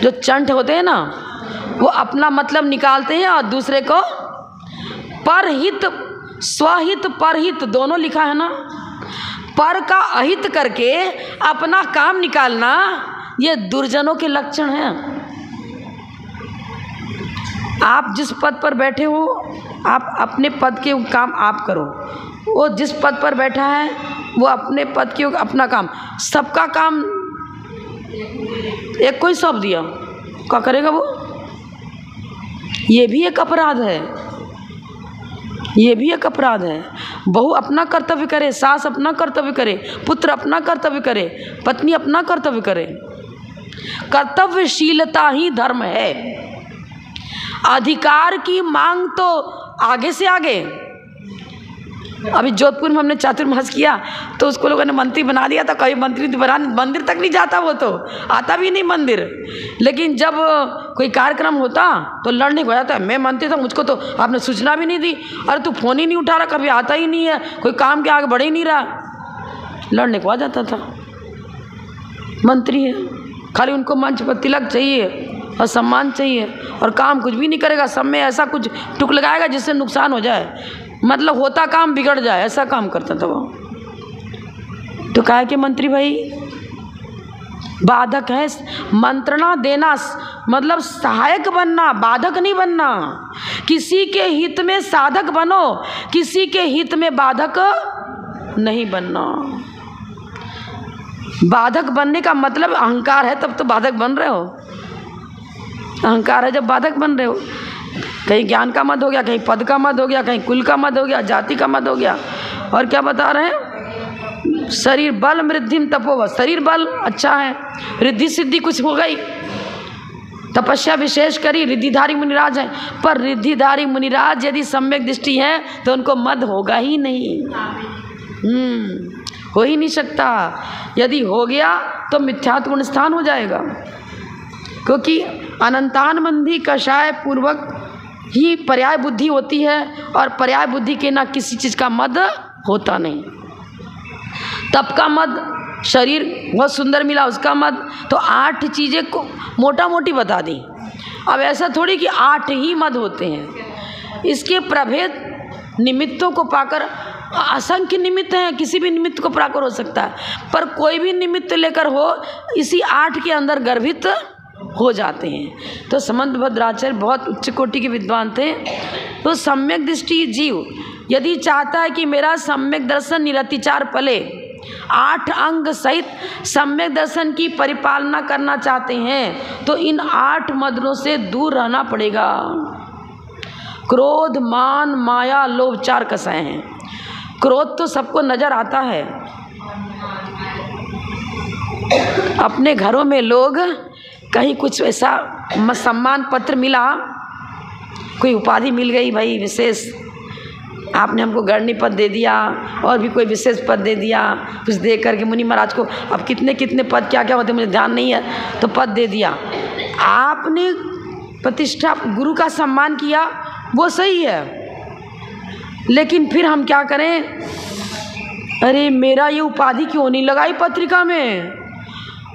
जो चंट होते हैं ना, वो अपना मतलब निकालते हैं और दूसरे को परहित, स्वहित परहित दोनों लिखा है ना, पर का अहित करके अपना काम निकालना, ये दुर्जनों के लक्षण हैं। आप जिस पद पर बैठे हो, आप अपने पद के काम आप करो, वो जिस पद पर बैठा है वो अपने पद के अपना काम, सबका काम एक कोई सौंप दिया, क्या करेगा वो? ये भी एक अपराध है, ये भी एक अपराध है। बहू अपना कर्तव्य करे, सास अपना कर्तव्य करे, पुत्र अपना कर्तव्य करे, पत्नी अपना कर्तव्य करे। कर्तव्यशीलता ही धर्म है। अधिकार की मांग तो आगे से आगे। अभी जोधपुर में हमने चातुर्मास किया तो उसको लोगों ने मंत्री बना दिया था, कभी मंत्री बना, मंदिर तक नहीं जाता, वो तो आता भी नहीं मंदिर। लेकिन जब कोई कार्यक्रम होता तो लड़ने को जाता है, मैं मंत्री था, मुझको तो आपने सूचना भी नहीं दी, अरे तू फ़ोन ही नहीं उठा रहा, कभी आता ही नहीं है, कोई काम के आगे बढ़ ही नहीं रहा, लड़ने को आ जाता था। मंत्री है, खाली उनको मंच पर तिलक चाहिए और सम्मान चाहिए और काम कुछ भी नहीं करेगा, सब में ऐसा कुछ टुक लगाएगा जिससे नुकसान हो जाए, मतलब होता काम बिगड़ जाए, ऐसा काम करता था वो। तो कहा कि मंत्री भाई बाधक है, मंत्रणा देना मतलब सहायक बनना, बाधक नहीं बनना। किसी के हित में साधक बनो, किसी के हित में बाधक नहीं बनना। बाधक बनने का मतलब अहंकार है, तब तो बाधक बन रहे हो। अहंकार है जब बाधक बन रहे हो। कहीं ज्ञान का मद हो गया, कहीं पद का मद हो गया, कहीं कुल का मद हो गया, जाति का मद हो गया। और क्या बता रहे हैं? शरीर बल मृद्धिम तपोव, शरीर बल अच्छा है, रिद्धि सिद्धि कुछ हो गई, तपस्या विशेष करी, रिद्धिधारी मुनिराज है। पर रिद्धिधारी मुनिराज यदि सम्यक दृष्टि है तो उनको मद होगा ही नहीं, हो ही नहीं सकता। यदि हो गया तो मिथ्यात्व गुण स्थान हो जाएगा, क्योंकि अनंतान मंदी कषाय पूर्वक ही पर्याय बुद्धि होती है, और पर्याय बुद्धि के ना किसी चीज़ का मद होता नहीं। तप का मद, शरीर बहुत सुंदर मिला उसका मद, तो 8 चीज़ें को मोटा मोटी बता दी। अब ऐसा थोड़ी कि 8 ही मद होते हैं, इसके प्रभेद निमित्तों को पाकर असंख्य निमित्त हैं, किसी भी निमित्त को पाकर हो सकता है, पर कोई भी निमित्त लेकर हो इसी 8 के अंदर गर्भित हो जाते हैं। तो समंत भद्राचार्य बहुत उच्च कोटि के विद्वान थे। तो सम्यक दृष्टि जीव यदि चाहता है कि मेरा सम्यक दर्शन निरतिचार पले, 8 अंग सहित सम्यक दर्शन की परिपालना करना चाहते हैं, तो इन 8 मदों से दूर रहना पड़ेगा। क्रोध, मान, माया, लोभ 4 कसाए हैं। क्रोध तो सबको नजर आता है। अपने घरों में लोग कहीं कुछ ऐसा सम्मान पत्र मिला, कोई उपाधि मिल गई भाई विशेष, आपने हमको गणनी पद दे दिया और भी कोई विशेष पद दे दिया, कुछ दे करके मुनि महाराज को, अब कितने कितने पद क्या क्या होते मुझे ध्यान नहीं है, तो पद दे दिया। आपने प्रतिष्ठा गुरु का सम्मान किया, वो सही है, लेकिन फिर हम क्या करें? अरे मेरा ये उपाधि क्यों नहीं लगाई पत्रिका में,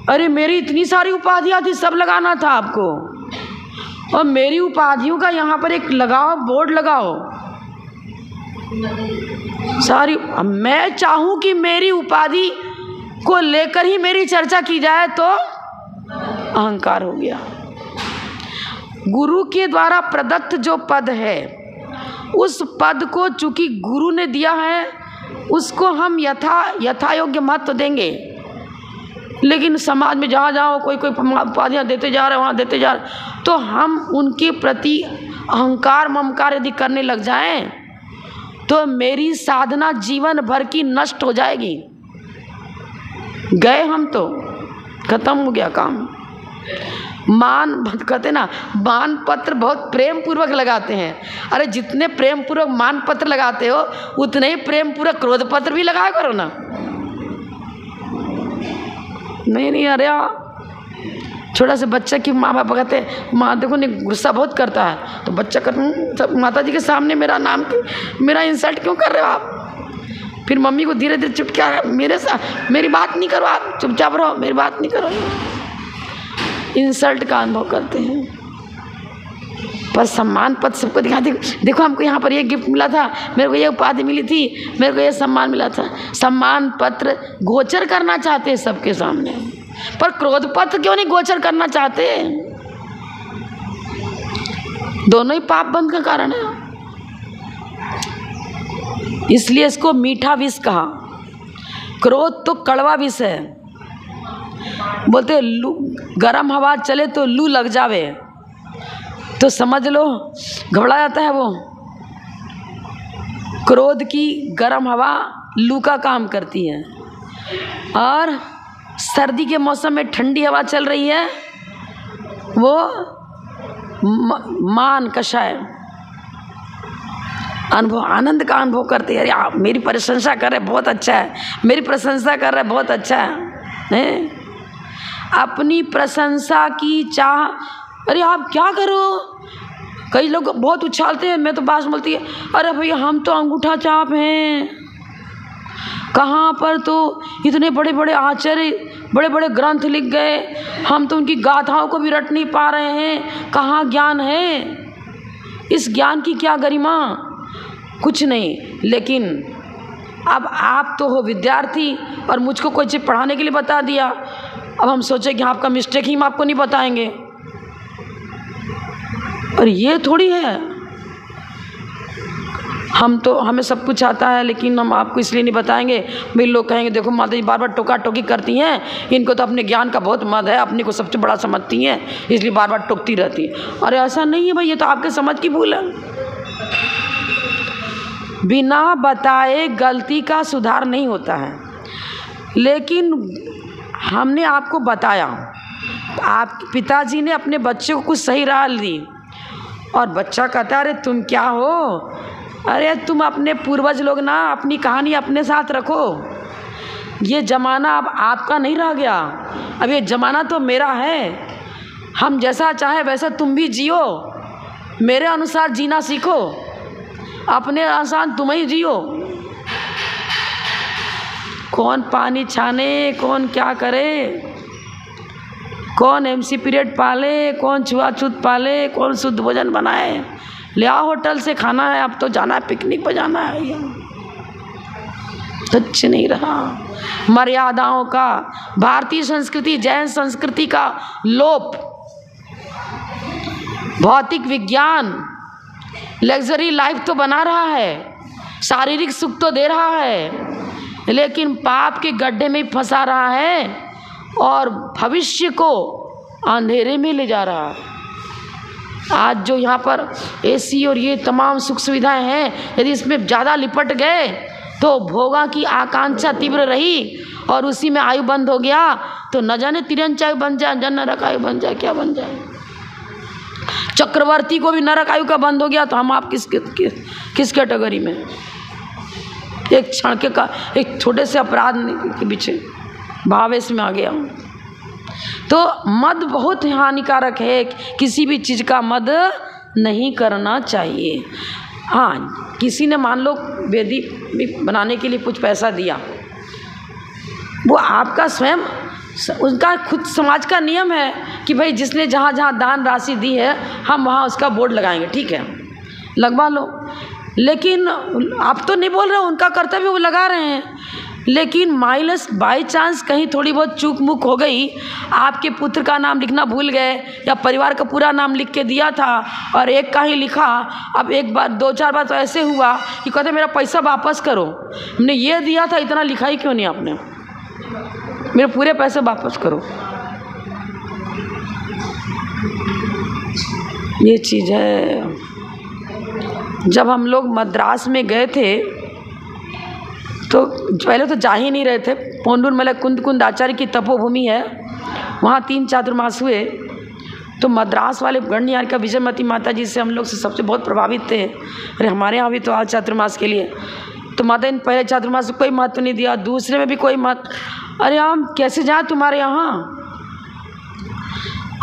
अरे मेरी इतनी सारी उपाधियाँ थी, सब लगाना था आपको, और मेरी उपाधियों का यहाँ पर एक लगाओ, बोर्ड लगाओ सारी। मैं चाहूँ कि मेरी उपाधि को लेकर ही मेरी चर्चा की जाए तो अहंकार हो गया। गुरु के द्वारा प्रदत्त जो पद है उस पद को चूंकि गुरु ने दिया है उसको हम यथा योग्य महत्व देंगे। लेकिन समाज में जहाँ जहाँ कोई उपाधियाँ देते जा रहे वहाँ देते जा रहे, तो हम उनके प्रति अहंकार ममकार यदि करने लग जाएं तो मेरी साधना जीवन भर की नष्ट हो जाएगी। गए हम तो खत्म हो गया काम। मान कहते ना, मान पत्र बहुत प्रेम पूर्वक लगाते हैं। अरे जितने प्रेम पूर्वक मान पत्र लगाते हो उतने ही प्रेम पूर्वक क्रोध पत्र भी लगाया करो ना। नहीं अरे छोटा से बच्चा की माँ बाप कहते हैं माँ देखो नहीं गुस्सा बहुत करता है, तो बच्चा कहता माता जी के सामने मेरा इंसल्ट क्यों कर रहे हो आप। फिर मम्मी को धीरे धीरे चुप क्या मेरी बात नहीं करो, आप चुपचाप रहो, मेरी बात नहीं करो। इंसल्ट का अनुभव करते हैं। पर सम्मान पद सबको दिखा देखो हमको यहाँ पर ये गिफ्ट मिला था, मेरे को ये उपाधि मिली थी, मेरे को ये सम्मान मिला था। सम्मान पत्र गोचर करना चाहते हैं सबके सामने, पर क्रोध पत्र क्यों नहीं गोचर करना चाहते। दोनों ही पाप बंध का कारण है। इसलिए इसको मीठा विष कहा। क्रोध तो कड़वा विष है। बोलते लू गरम हवा चले तो लू लग जावे, तो समझ लो घबरा जाता है वो। क्रोध की गरम हवा लू का काम करती है, और सर्दी के मौसम में ठंडी हवा चल रही है वो मान कषाय अनुभव आनंद का अनुभव करते हैं। अरे आप मेरी प्रशंसा कर रहे बहुत अच्छा है, मेरी प्रशंसा कर रहे बहुत अच्छा है। अपनी प्रशंसा की चाह, अरे आप क्या करो। कई लोग बहुत उछालते हैं, मैं तो बात बोलती है अरे भैया हम तो अंगूठा छाप हैं, कहाँ पर तो इतने बड़े बड़े आचार्य बड़े बड़े ग्रंथ लिख गए, हम तो उनकी गाथाओं को भी रट नहीं पा रहे हैं, कहाँ ज्ञान है। इस ज्ञान की क्या गरिमा, कुछ नहीं। लेकिन अब आप तो हो विद्यार्थी और मुझको कोई चीज़ पढ़ाने के लिए बता दिया, अब हम सोचे कि आपका मिस्टेक ही हम आपको नहीं बताएंगे, और ये थोड़ी है। हम तो हमें सब कुछ आता है लेकिन हम आपको इसलिए नहीं बताएंगे भाई लोग कहेंगे देखो माता जी बार बार टोका टोकी करती हैं, इनको तो अपने ज्ञान का बहुत मद है, अपने को सबसे बड़ा समझती हैं इसलिए बार बार टोकती रहती है। अरे ऐसा नहीं है भाई, ये तो आपके समझ की भूल है। बिना बताए गलती का सुधार नहीं होता है। लेकिन हमने आपको बताया, आप पिताजी ने अपने बच्चे को कुछ सही राह दी, और बच्चा कहता अरे तुम क्या हो, अरे तुम अपने पूर्वज लोग ना अपनी कहानी अपने साथ रखो, ये ज़माना अब आपका नहीं रह गया, अब ये ज़माना तो मेरा है। हम जैसा चाहे वैसा तुम भी जियो, मेरे अनुसार जीना सीखो, अपने अनुसार तुम ही जियो। कौन पानी छाने, कौन क्या करे, कौन एमसी पीरियड पाले, कौन छुआछूत पाले, कौन शुद्ध भोजन बनाए, ले आओ होटल से खाना है, अब तो जाना है पिकनिक पर जाना है। कुछ नहीं रहा। मर्यादाओं का, भारतीय संस्कृति जैन संस्कृति का लोप, भौतिक विज्ञान लग्जरी लाइफ तो बना रहा है, शारीरिक सुख तो दे रहा है, लेकिन पाप के गड्ढे में फंसा रहा है और भविष्य को अंधेरे में ले जा रहा है। आज जो यहाँ पर एसी और ये तमाम सुख सुविधाएं हैं, यदि इसमें ज़्यादा लिपट गए तो भोगा की आकांक्षा तीव्र रही और उसी में आयु बंद हो गया तो न जाने तिरंच आयु बन जाए, जन नरक आयु बन जाए, क्या बन जाए। चक्रवर्ती को भी नरक आयु का बंद हो गया तो हम आप किस कैटेगरी में। एक क्षण के का एक छोटे से अपराध के पीछे भावेश में आ गया। तो मद बहुत हानिकारक है, किसी भी चीज़ का मद नहीं करना चाहिए। हाँ, किसी ने मान लो वेदी बनाने के लिए कुछ पैसा दिया, वो आपका स्वयं उनका खुद समाज का नियम है कि भाई जिसने जहाँ जहाँ दान राशि दी है हम वहाँ उसका बोर्ड लगाएंगे, ठीक है लगवा लो। लेकिन आप तो नहीं बोल रहे, उनका कर्तव्य वो लगा रहे हैं। लेकिन माइनस बाई चांस कहीं थोड़ी बहुत चूक मुक हो गई, आपके पुत्र का नाम लिखना भूल गए या परिवार का पूरा नाम लिख के दिया था और एक का ही लिखा। अब एक बार 2-4 बार तो ऐसे हुआ कि कहते मेरा पैसा वापस करो, हमने ये दिया था, इतना लिखा ही क्यों नहीं आपने, मेरे पूरे पैसे वापस करो। ये चीज़ है। जब हम लोग मद्रास में गए थे तो पहले तो जा ही नहीं रहे थे। पोंडूर मलय कुंद आचार्य की तपोभूमि है, वहाँ 3 चातुर्मास हुए। तो मद्रास वाले गणनियार का विजयमती माता जी से हम लोग से सबसे बहुत प्रभावित थे। अरे हमारे यहाँ भी तो आज चातुर्मास के लिए, तो माता जी पहले चातुर्मास को कोई महत्व नहीं दिया, दूसरे में भी कोई महत्व। अरे हम कैसे जाएँ तुम्हारे यहाँ,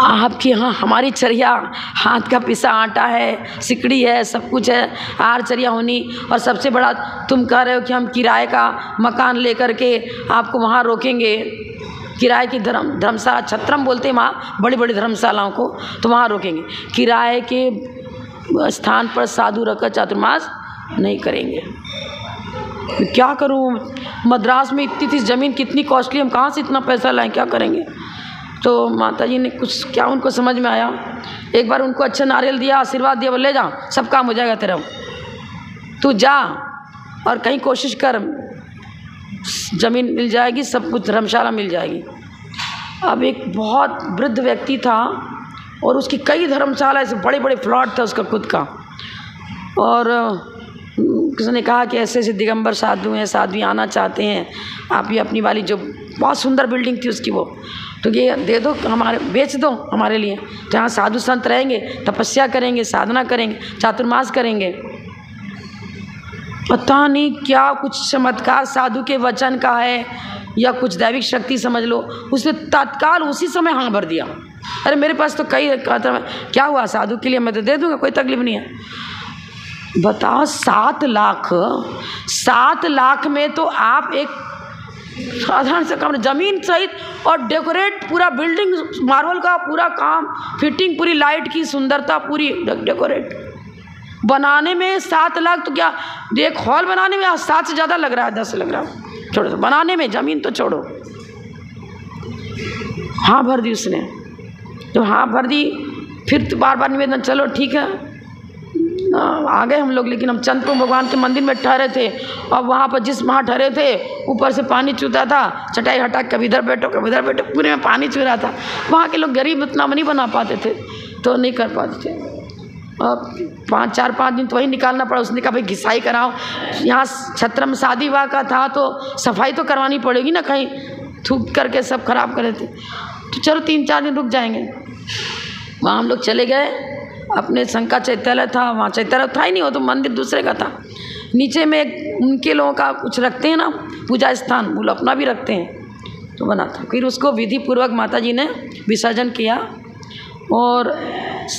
आपके यहाँ हमारी चरिया, हाथ का पिसा आटा है, सिकड़ी है, सब कुछ है, आर चरिया होनी। और सबसे बड़ा तुम कह रहे हो कि हम किराए का मकान लेकर के आपको वहाँ रोकेंगे, किराए की धर्मशाला, छत्रम बोलते हैं वहाँ बड़ी बड़ी धर्मशालाओं को, तो वहाँ रोकेंगे। किराए के स्थान पर साधु रखकर चातुर्मास नहीं करेंगे। क्या करूँ, मद्रास में इतनी ज़मीन कितनी कॉस्टली, हम कहाँ से इतना पैसा लाएं, क्या करेंगे। तो माता जी ने कुछ क्या उनको समझ में आया, एक बार उनको अच्छा नारियल दिया, आशीर्वाद दिया, बोले ले जा, सब काम हो जाएगा तेरा, तू जा और कहीं कोशिश कर, ज़मीन मिल जाएगी, सब कुछ धर्मशाला मिल जाएगी। अब एक बहुत वृद्ध व्यक्ति था और उसकी कई धर्मशाला, ऐसे बड़े बड़े प्लॉट था उसका खुद का। और किसी ने कहा कि ऐसे ऐसे दिगंबर साधु हैं, साध्वी आना चाहते हैं, आप ये अपनी वाली जो बहुत सुंदर बिल्डिंग थी उसकी, वो तो ये दे दो, हमारे बेच दो हमारे लिए, तो यहाँ साधु संत रहेंगे, तपस्या करेंगे, साधना करेंगे, चातुर्मास करेंगे। पता नहीं क्या कुछ चमत्कार साधु के वचन का है या कुछ दैविक शक्ति समझ लो, उसने तत्काल उसी समय हाँ भर दिया। अरे मेरे पास तो कई कहता, क्या हुआ साधु के लिए, मैं तो दे दूँगा, कोई तकलीफ नहीं है। बताओ 7 लाख में तो आप एक साधारण से कमरे, जमीन सहित और डेकोरेट पूरा बिल्डिंग, मार्बल का पूरा काम, फिटिंग पूरी, लाइट की सुंदरता पूरी, डेकोरेट बनाने में 7 लाख। तो क्या एक हॉल बनाने में 7 से ज़्यादा लग रहा है, 10 लग रहा है, छोड़ो बनाने में, ज़मीन तो छोड़ो। हाँ भर दी उसने, तो हाँ भर दी। फिर तो बार बार निवेदन, चलो ठीक है आ गए हम लोग। लेकिन हम चंद्रपुर भगवान के मंदिर में ठहरे थे और वहाँ पर जिस वहाँ ठहरे थे ऊपर से पानी चूता था, चटाई हटा कभी इधर बैठो कभी इधर बैठो, पूरे में पानी चू रहा था। वहाँ के लोग गरीब उतना नहीं बना पाते थे, तो नहीं कर पाते थे। अब 4-5 दिन तो वही निकालना पड़ा। उसने कहा भाई घिसाई कराओ, यहाँ छत्र में शादी विवाह का था तो सफाई तो करवानी पड़ेगी ना, कहीं थूक करके सब खराब करे थे। तो चलो 3-4 दिन रुक जाएंगे। वहाँ हम लोग चले गए, अपने शंका चैत्यालय था, वहाँ चैत्यालय था ही नहीं, वो तो मंदिर दूसरे का था। नीचे में एक उनके लोगों का कुछ रखते हैं ना पूजा स्थान, वो लोग अपना भी रखते हैं, तो बना था। फिर उसको विधि पूर्वक माता जी ने विसर्जन किया। और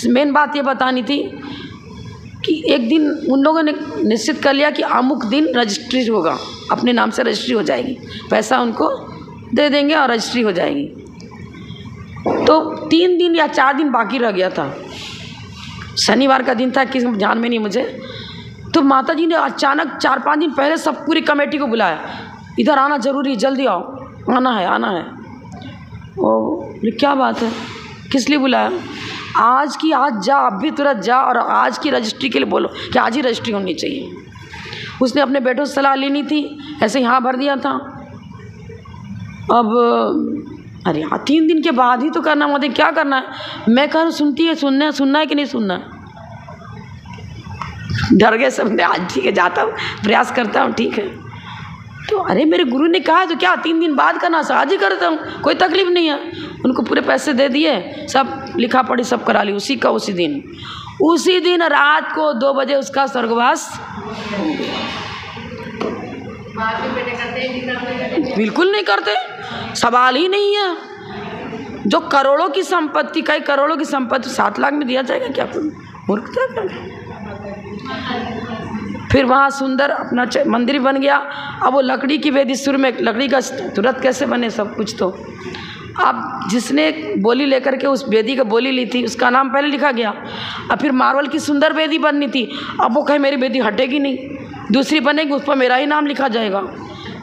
मेन बात ये बतानी थी कि एक दिन उन लोगों ने निश्चित कर लिया कि अमुक दिन रजिस्ट्री होगा, अपने नाम से रजिस्ट्री हो जाएगी, पैसा उनको दे देंगे और रजिस्ट्री हो जाएगी। तो 3 दिन या 4 दिन बाकी रह गया था, शनिवार का दिन था, किसी ध्यान में नहीं मुझे। तो माता जी ने अचानक 4-5 दिन पहले सब पूरी कमेटी को बुलाया, इधर आना जरूरी, जल्दी आओ, आना है। ओ क्या बात है, किस लिए बुलाया? आज की आज जा, अब भी तुरंत जा और आज की रजिस्ट्री के लिए बोलो कि आज ही रजिस्ट्री होनी चाहिए। उसने अपने बेटों से सलाह लेनी थी, ऐसे ही हाँ भर दिया था। अब अरे हाँ 3 दिन के बाद ही तो करना, मतलब क्या करना है? मैं कह सुनती है, सुनना है कि नहीं सुनना है? डर गए समझे, आज ठीक है जाता हूँ, प्रयास करता हूँ, ठीक है। तो अरे मेरे गुरु ने कहा तो क्या 3 दिन बाद करना, आज ही करता हूँ, कोई तकलीफ नहीं है। उनको पूरे पैसे दे दिए, सब लिखा पढ़ी सब करा ली, उसी दिन रात को 2 बजे उसका स्वर्गवास। बिल्कुल नहीं करते, सवाल ही नहीं है। जो करोड़ों की संपत्ति, कई करोड़ों की संपत्ति 7 लाख में दिया जाएगा क्या? मूर्खता कर। फिर वहाँ सुंदर अपना मंदिर बन गया। अब वो लकड़ी की वेदी, शुरू में लकड़ी का तुरंत कैसे बने सब कुछ। तो अब जिसने बोली लेकर के उस वेदी का बोली ली थी, उसका नाम पहले लिखा गया। अब फिर मार्बल की सुंदर वेदी बननी थी, अब वो कहे मेरी वेदी हटेगी नहीं, दूसरी बनेगी, उस पर मेरा ही नाम लिखा जाएगा।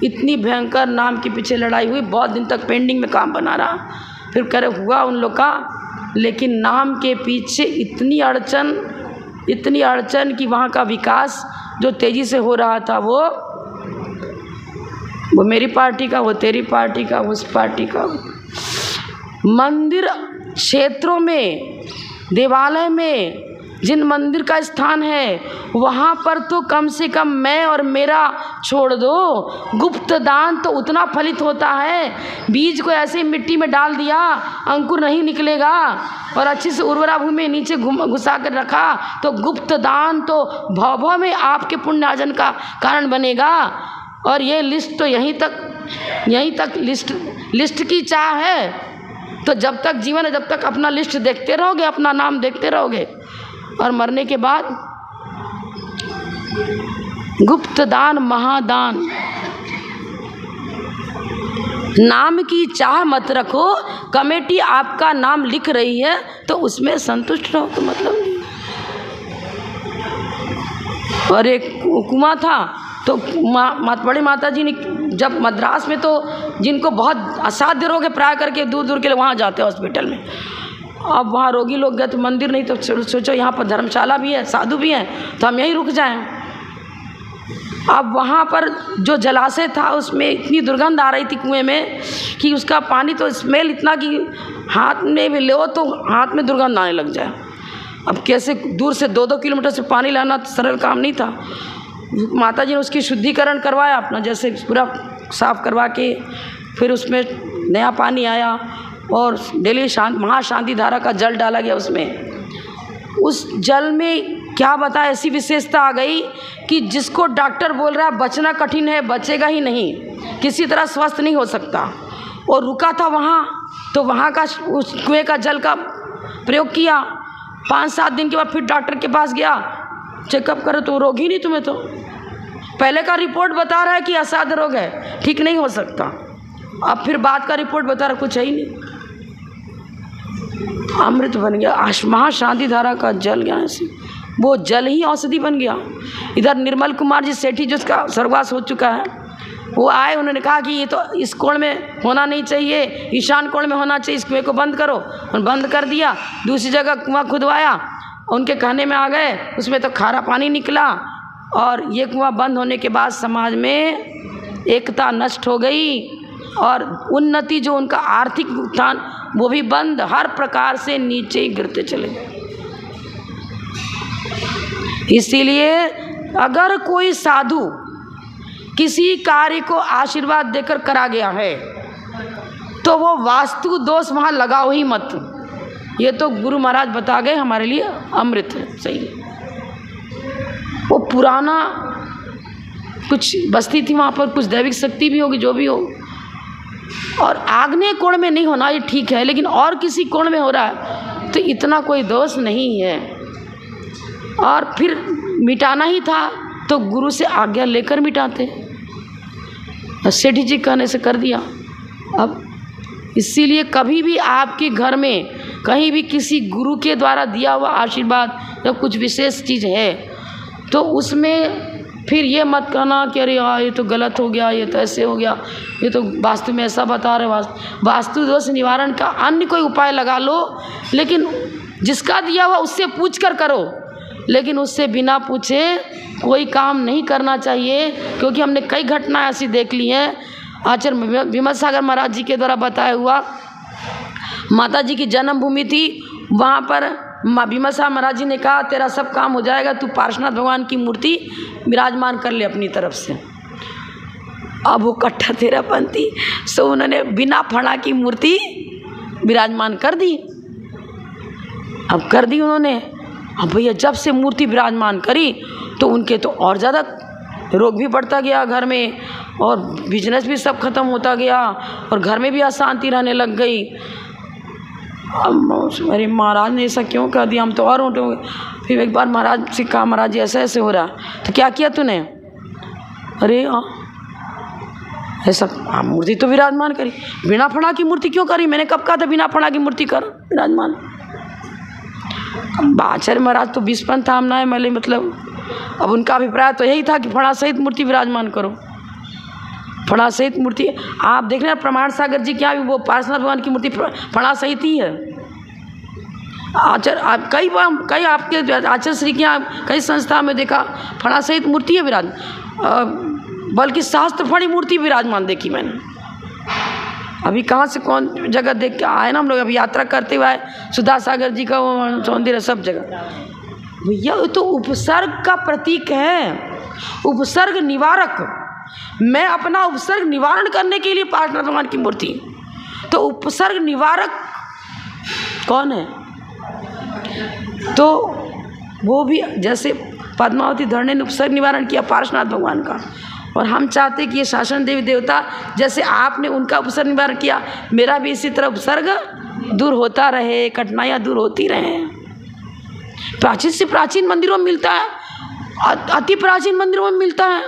इतनी भयंकर नाम के पीछे लड़ाई हुई, बहुत दिन तक पेंडिंग में काम बना रहा, फिर करे हुआ उन लोग का। लेकिन नाम के पीछे इतनी अड़चन कि वहाँ का विकास जो तेज़ी से हो रहा था, वो मेरी पार्टी का, वो तेरी पार्टी का, उस पार्टी का। मंदिर क्षेत्रों में, देवालय में जिन मंदिर का स्थान है वहाँ पर तो कम से कम मैं और मेरा छोड़ दो, गुप्त दान तो उतना फलित होता है। बीज को ऐसे मिट्टी में डाल दिया, अंकुर नहीं निकलेगा, और अच्छी से उर्वरा भूमि में नीचे घुसा कर रखा तो गुप्त दान तो भव में आपके पुण्यार्जन का कारण बनेगा। और ये लिस्ट तो यहीं तक लिस्ट की चाह है। तो जब तक जीवन है, जब तक अपना लिस्ट देखते रहोगे, अपना नाम देखते रहोगे, और मरने के बाद गुप्त दान महादान। नाम की चाह मत रखो, कमेटी आपका नाम लिख रही है तो उसमें संतुष्ट रहो, तो मतलब नहीं। और एक कुआं था तो बड़ी माता जी ने जब मद्रास में, तो जिनको बहुत असाध्य रोग है प्राय करके दूर दूर के लिए वहाँ जाते हैं हॉस्पिटल में। अब वहाँ रोगी लोग गए तो मंदिर नहीं, तो सोचो यहाँ पर धर्मशाला भी है, साधु भी हैं, तो हम यहीं रुक जाएं। अब वहाँ पर जो जलाशय था उसमें इतनी दुर्गंध आ रही थी कुएं में कि उसका पानी तो स्मेल इतना कि हाथ में भी लो तो हाथ में दुर्गंध आने लग जाए। अब कैसे दूर से 2-2 किलोमीटर से पानी लाना सरल काम नहीं था। माता जी ने उसकी शुद्धिकरण करवाया अपना, जैसे पूरा साफ करवा के फिर उसमें नया पानी आया और डेली महाशांति धारा का जल डाला गया उसमें। उस जल में क्या बताए, ऐसी विशेषता आ गई कि जिसको डॉक्टर बोल रहा है बचना कठिन है, बचेगा ही नहीं, किसी तरह स्वस्थ नहीं हो सकता, और रुका था वहाँ, तो वहाँ का उस कुएं का जल का प्रयोग किया। 5-7 दिन के बाद फिर डॉक्टर के पास गया, चेकअप करो तो रोग ही नहीं, तुम्हें तो पहले का रिपोर्ट बता रहा है कि असाध्य रोग है, ठीक नहीं हो सकता। अब फिर बाद का रिपोर्ट बता रहा कुछ है ही नहीं, अमृत बन गया। महाशांति धारा का जल ज्ञान से वो जल ही औषधि बन गया। इधर निर्मल कुमार जी सेठी जिसका स्वर्गवास हो चुका है, वो आए, उन्होंने कहा कि ये तो इस कोण में होना नहीं चाहिए, ईशान कोण में होना चाहिए, इस कुएं को बंद करो, और बंद कर दिया। दूसरी जगह कुआं खुदवाया, उनके कहने में आ गए, उसमें तो खारा पानी निकला। और ये कुआं बंद होने के बाद समाज में एकता नष्ट हो गई, और उन्नति जो उनका आर्थिक उत्थान वो भी बंद, हर प्रकार से नीचे ही गिरते चले गए। इसीलिए अगर कोई साधु किसी कार्य को आशीर्वाद देकर करा गया है तो वो वास्तु दोष वहाँ लगाओ ही मत। ये तो गुरु महाराज बता गए, हमारे लिए अमृत है, सही है। वो पुराना कुछ बस्ती थी, वहाँ पर कुछ दैविक शक्ति भी होगी, जो भी हो, और आग्नेय कोण में नहीं होना ये ठीक है, लेकिन और किसी कोण में हो रहा है तो इतना कोई दोष नहीं है। और फिर मिटाना ही था तो गुरु से आज्ञा लेकर मिटाते, सेठी जी कहने से कर दिया। अब इसीलिए कभी भी आपके घर में कहीं भी किसी गुरु के द्वारा दिया हुआ आशीर्वाद जब कुछ विशेष चीज़ है तो उसमें फिर ये मत कहना कि अरे यार ये तो गलत हो गया, ये तो ऐसे हो गया, ये तो वास्तु में ऐसा बता रहे। वास्तु दोष निवारण का अन्य कोई उपाय लगा लो, लेकिन जिसका दिया हुआ उससे पूछ कर करो, लेकिन उससे बिना पूछे कोई काम नहीं करना चाहिए। क्योंकि हमने कई घटनाएं ऐसी देख ली हैं। आचार्य विमल सागर महाराज जी के द्वारा बताया हुआ, माता जी की जन्मभूमि थी, वहाँ पर भीमा साहब महाराज जी ने कहा तेरा सब काम हो जाएगा, तू पार्श्वनाथ भगवान की मूर्ति विराजमान कर ले अपनी तरफ से। अब वो कट्टा तेरापंथी, सो उन्होंने बिना फणा की मूर्ति विराजमान कर दी। अब कर दी उन्होंने। अब भैया जब से मूर्ति विराजमान करी तो उनके तो और ज़्यादा रोग भी बढ़ता गया घर में, और बिजनेस भी सब खत्म होता गया, और घर में भी अशांति रहने लग गई। अब अरे महाराज ने ऐसा क्यों कह दिया, हम तो और उठे। फिर एक बार महाराज से कहा, महाराज जी ऐसा ऐसे हो रहा, तो क्या किया तूने? अरे हाँ ऐसा, मूर्ति तो विराजमान करी, बिना फणा की मूर्ति क्यों करी? मैंने कब कहा था बिना फणा की मूर्ति कर विराजमान? आचार्य महाराज तो 20 पंथ थामना है मैले, मतलब अब उनका अभिप्राय तो यही था कि फणा सहित मूर्ति विराजमान करो। फणा सहित मूर्ति। आप देख रहे हैं प्रमाण सागर जी क्या वो पार्श्वनाथ भगवान की मूर्ति फणा सहित ही है। आचार्य कई आपके आचार्य श्री के यहाँ कई संस्था में देखा फणा सहित मूर्ति है विराज, बल्कि शास्त्र फणी मूर्ति विराजमान देखी मैंने। अभी कहाँ से कौन जगह देख के आए ना हम लोग, अभी यात्रा करते हुए सुधा सागर जी का वो मंदिर है, सब जगह। भैया तो उपसर्ग का प्रतीक है, उपसर्ग निवारक। मैं अपना उपसर्ग निवारण करने के लिए पार्श्वनाथ भगवान की मूर्ति, तो उपसर्ग निवारक कौन है? तो वो भी जैसे पद्मावती धरने ने उपसर्ग निवारण किया पार्श्वनाथ भगवान का, और हम चाहते कि ये शासन देवी देवता जैसे आपने उनका उपसर्ग निवारण किया, मेरा भी इसी तरह उपसर्ग दूर होता रहे, कठिनाइयाँ दूर होती रहें। प्राचीन से प्राचीन मंदिरों में मिलता है, अति प्राचीन मंदिरों में मिलता है,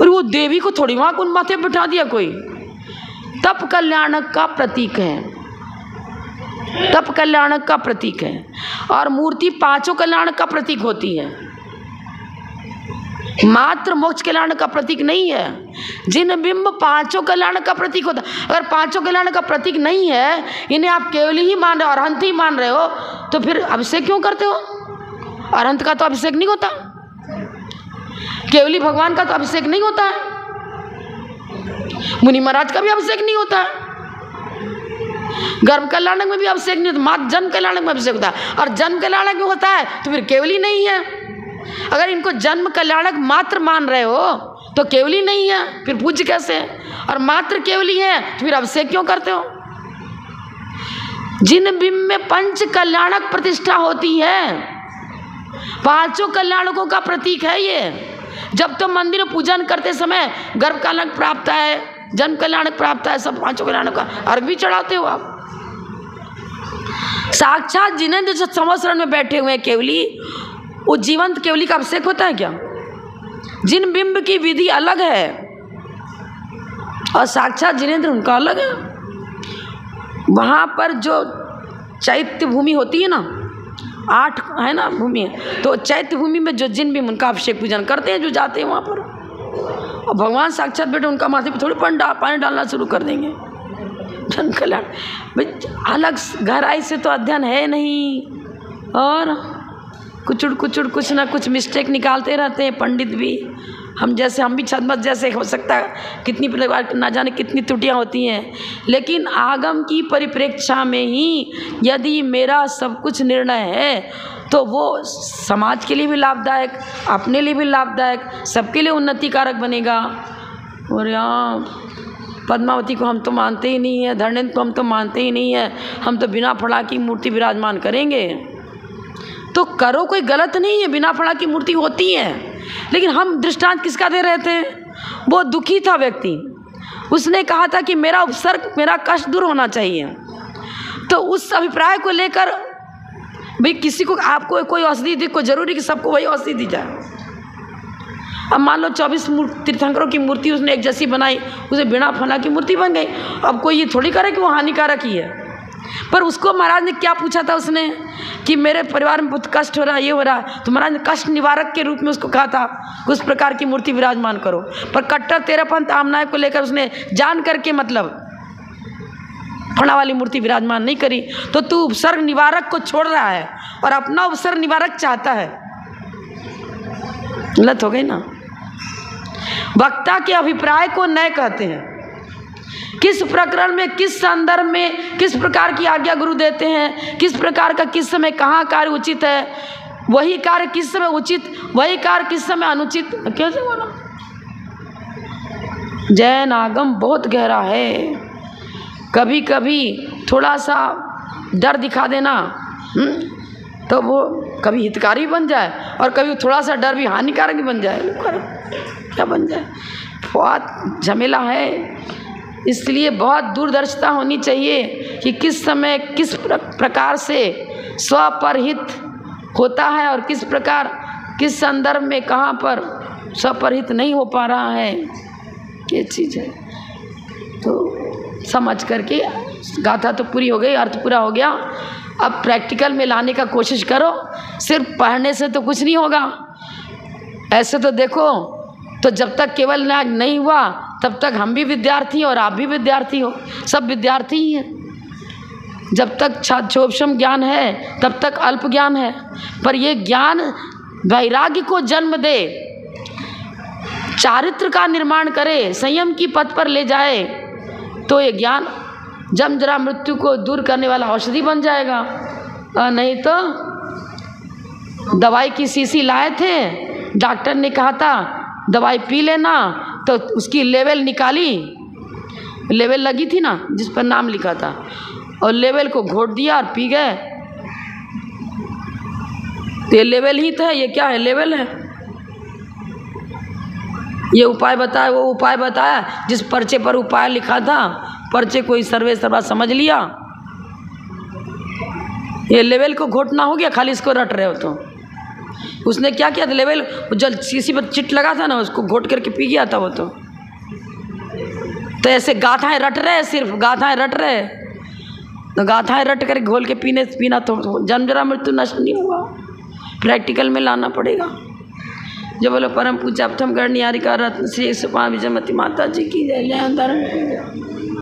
और वो देवी को थोड़ी वहाँ उन माथे बिठा दिया कोई। तप कल्याणक का प्रतीक है, तप कल्याणक का प्रतीक है, और मूर्ति पांचों कल्याणक का प्रतीक होती है, मात्र मोक्ष कल्याण का प्रतीक नहीं है। जिन बिंब पांचों कल्याण का प्रतीक होता, अगर पांचों कल्याण का प्रतीक नहीं है, इन्हें आप केवल ही मान रहे हो, अरहंत ही मान रहे हो, तो फिर अभिषेक क्यों करते हो? अरहंत का तो अभिषेक नहीं होता, केवली भगवान का तो अभिषेक नहीं होता है, मुनि महाराज का भी अभिषेक नहीं होता है, गर्भ कल्याणक में भी अभिषेक नहीं होता, मात्र जन्म कल्याणक में अभिषेक होता है, और जन्म कल्याणक में होता है तो फिर केवली नहीं है। अगर इनको जन्म कल्याणक मात्र मान रहे हो तो केवली नहीं है, फिर पूज्य कैसे? और मात्र केवली है तो फिर अभिषेक क्यों करते हो? जिन बिंब में पंच कल्याणक प्रतिष्ठा होती है, पांचों कल्याणकों का प्रतीक है ये। जब तो मंदिर में पूजन करते समय गर्भ कल्याणक प्राप्त है, जन्म कल्याणक प्राप्त है, सब पांचों कल्याणक का अर्घ भी चढ़ाते हो आप। साक्षात जिन्हें जो संवत्सरण में बैठे हुए हैं केवली, वो जीवंत केवली का अभिषेक होता है क्या? जिन बिंब की विधि अलग है और साक्षात जिनेंद्र उनका अलग है। वहाँ पर जो चैत्य भूमि होती है ना, 8 है ना भूमि है, तो चैत्य भूमि में जो जिन बिंब उनका अभिषेक पूजन करते हैं जो जाते हैं वहाँ पर, और भगवान साक्षात बैठे उनका माथे पे थोड़ी पानी डालना शुरू कर देंगे। जन कल्याण भाई अलग गहराई से तो अध्ययन है नहीं, और कुचुड़ कुचुड़ कुछ ना कुछ मिस्टेक निकालते रहते हैं पंडित भी। हम भी छदमत जैसे हो सकता है, कितनी प्रकार ना जाने कितनी त्रुटियां होती हैं, लेकिन आगम की परिप्रेक्षा में ही यदि मेरा सब कुछ निर्णय है तो वो समाज के लिए भी लाभदायक, अपने लिए भी लाभदायक, सबके लिए उन्नति कारक बनेगा। और यहाँ पद्मावती को हम तो मानते ही नहीं है, धरणेन्द्र को हम तो मानते ही नहीं है, हम तो बिना फड़ा की मूर्ति विराजमान करेंगे। तो करो, कोई गलत नहीं है, बिना फड़ा की मूर्ति होती है, लेकिन हम दृष्टांत किसका दे रहे थे? वो दुखी था व्यक्ति, उसने कहा था कि मेरा उपसर्ग, मेरा कष्ट दूर होना चाहिए। तो उस अभिप्राय को लेकर भाई किसी को आपको कोई औषधि दी, कोई जरूरी कि सबको वही औषधि दी जाए। अब मान लो 24 तीर्थंकरों की मूर्ति उसने एक जैसी बनाई, उसे बिना फला की मूर्ति बन गई। अब कोई ये थोड़ी करे कि वो हानिकारक ही है। पर उसको महाराज ने क्या पूछा था उसने कि मेरे परिवार में बहुत कष्ट हो रहा है, ये हो रहा है, तो महाराज ने कष्ट निवारक के रूप में उसको कहा था उस प्रकार की मूर्ति विराजमान करो। पर कट्टर तेरापंथ आमनाय को लेकर उसने जान करके मतलब फणा वाली मूर्ति विराजमान नहीं करी। तो तू उपसर्ग निवारक को छोड़ रहा है और अपना उपसर्ग निवारक चाहता है, गलत हो गई ना। वक्ता के अभिप्राय को नए कहते हैं। किस प्रकरण में, किस संदर्भ में, किस प्रकार की आज्ञा गुरु देते हैं, किस प्रकार का किस समय कहाँ कार्य उचित है, वही कार्य किस समय उचित, वही कार्य किस समय अनुचित, कैसे बोला? जैन आगम बहुत गहरा है। कभी कभी थोड़ा सा डर दिखा देना तो वो कभी हितकारी बन जाए, और कभी थोड़ा सा डर भी हानिकारक भी बन जाए। क्या बन जाए? बहुत झमेला है। इसलिए बहुत दूरदर्शिता होनी चाहिए कि किस समय किस प्रकार से स्वपरहित होता है और किस प्रकार किस संदर्भ में कहाँ पर स्वपरहित नहीं हो पा रहा है, ये चीज़ है। तो समझ करके गाथा तो पूरी हो गई, अर्थ पूरा हो गया। अब प्रैक्टिकल में लाने का कोशिश करो। सिर्फ पढ़ने से तो कुछ नहीं होगा। ऐसे तो देखो तो जब तक केवल न्याय नहीं हुआ तब तक हम भी विद्यार्थी हैं और आप भी विद्यार्थी हो, सब विद्यार्थी ही हैं। जब तक क्षोभशम ज्ञान है तब तक अल्प ज्ञान है, पर ये ज्ञान वैराग्य को जन्म दे, चारित्र का निर्माण करे, संयम की पथ पर ले जाए, तो ये ज्ञान जन्म जरा मृत्यु को दूर करने वाला औषधि बन जाएगा। नहीं तो दवाई की शीशी लाए थे, डॉक्टर ने कहा था दवाई पी लेना, तो उसकी लेवल निकाली, लेवल लगी थी ना जिस पर नाम लिखा था, और लेवल को घोट दिया और पी गए। तो ये लेवल ही तो है, ये क्या है? लेवल है। ये उपाय बताया, वो उपाय बताया, जिस पर्चे पर उपाय लिखा था पर्चे कोई सर्वे सर्वा समझ लिया, ये लेवल को घोटना हो गया, खाली इसको रट रहे हो। तो उसने क्या किया था, लेवल जो शीशी पर चिट लगा था ना उसको घोट करके पी गया था वो। तो ऐसे गाथाएं रट रहे, सिर्फ गाथाएं रट रहे, तो गाथाएं रट कर घोल के पीना तो जन्म जरा मृत्यु नष्ट नहीं हुआ, प्रैक्टिकल में लाना पड़ेगा। जो बोलो परम पूज्य अपथम गणनियारिका रत्न श्री सुपा विजयमती माता जी की जय। जय धर्म।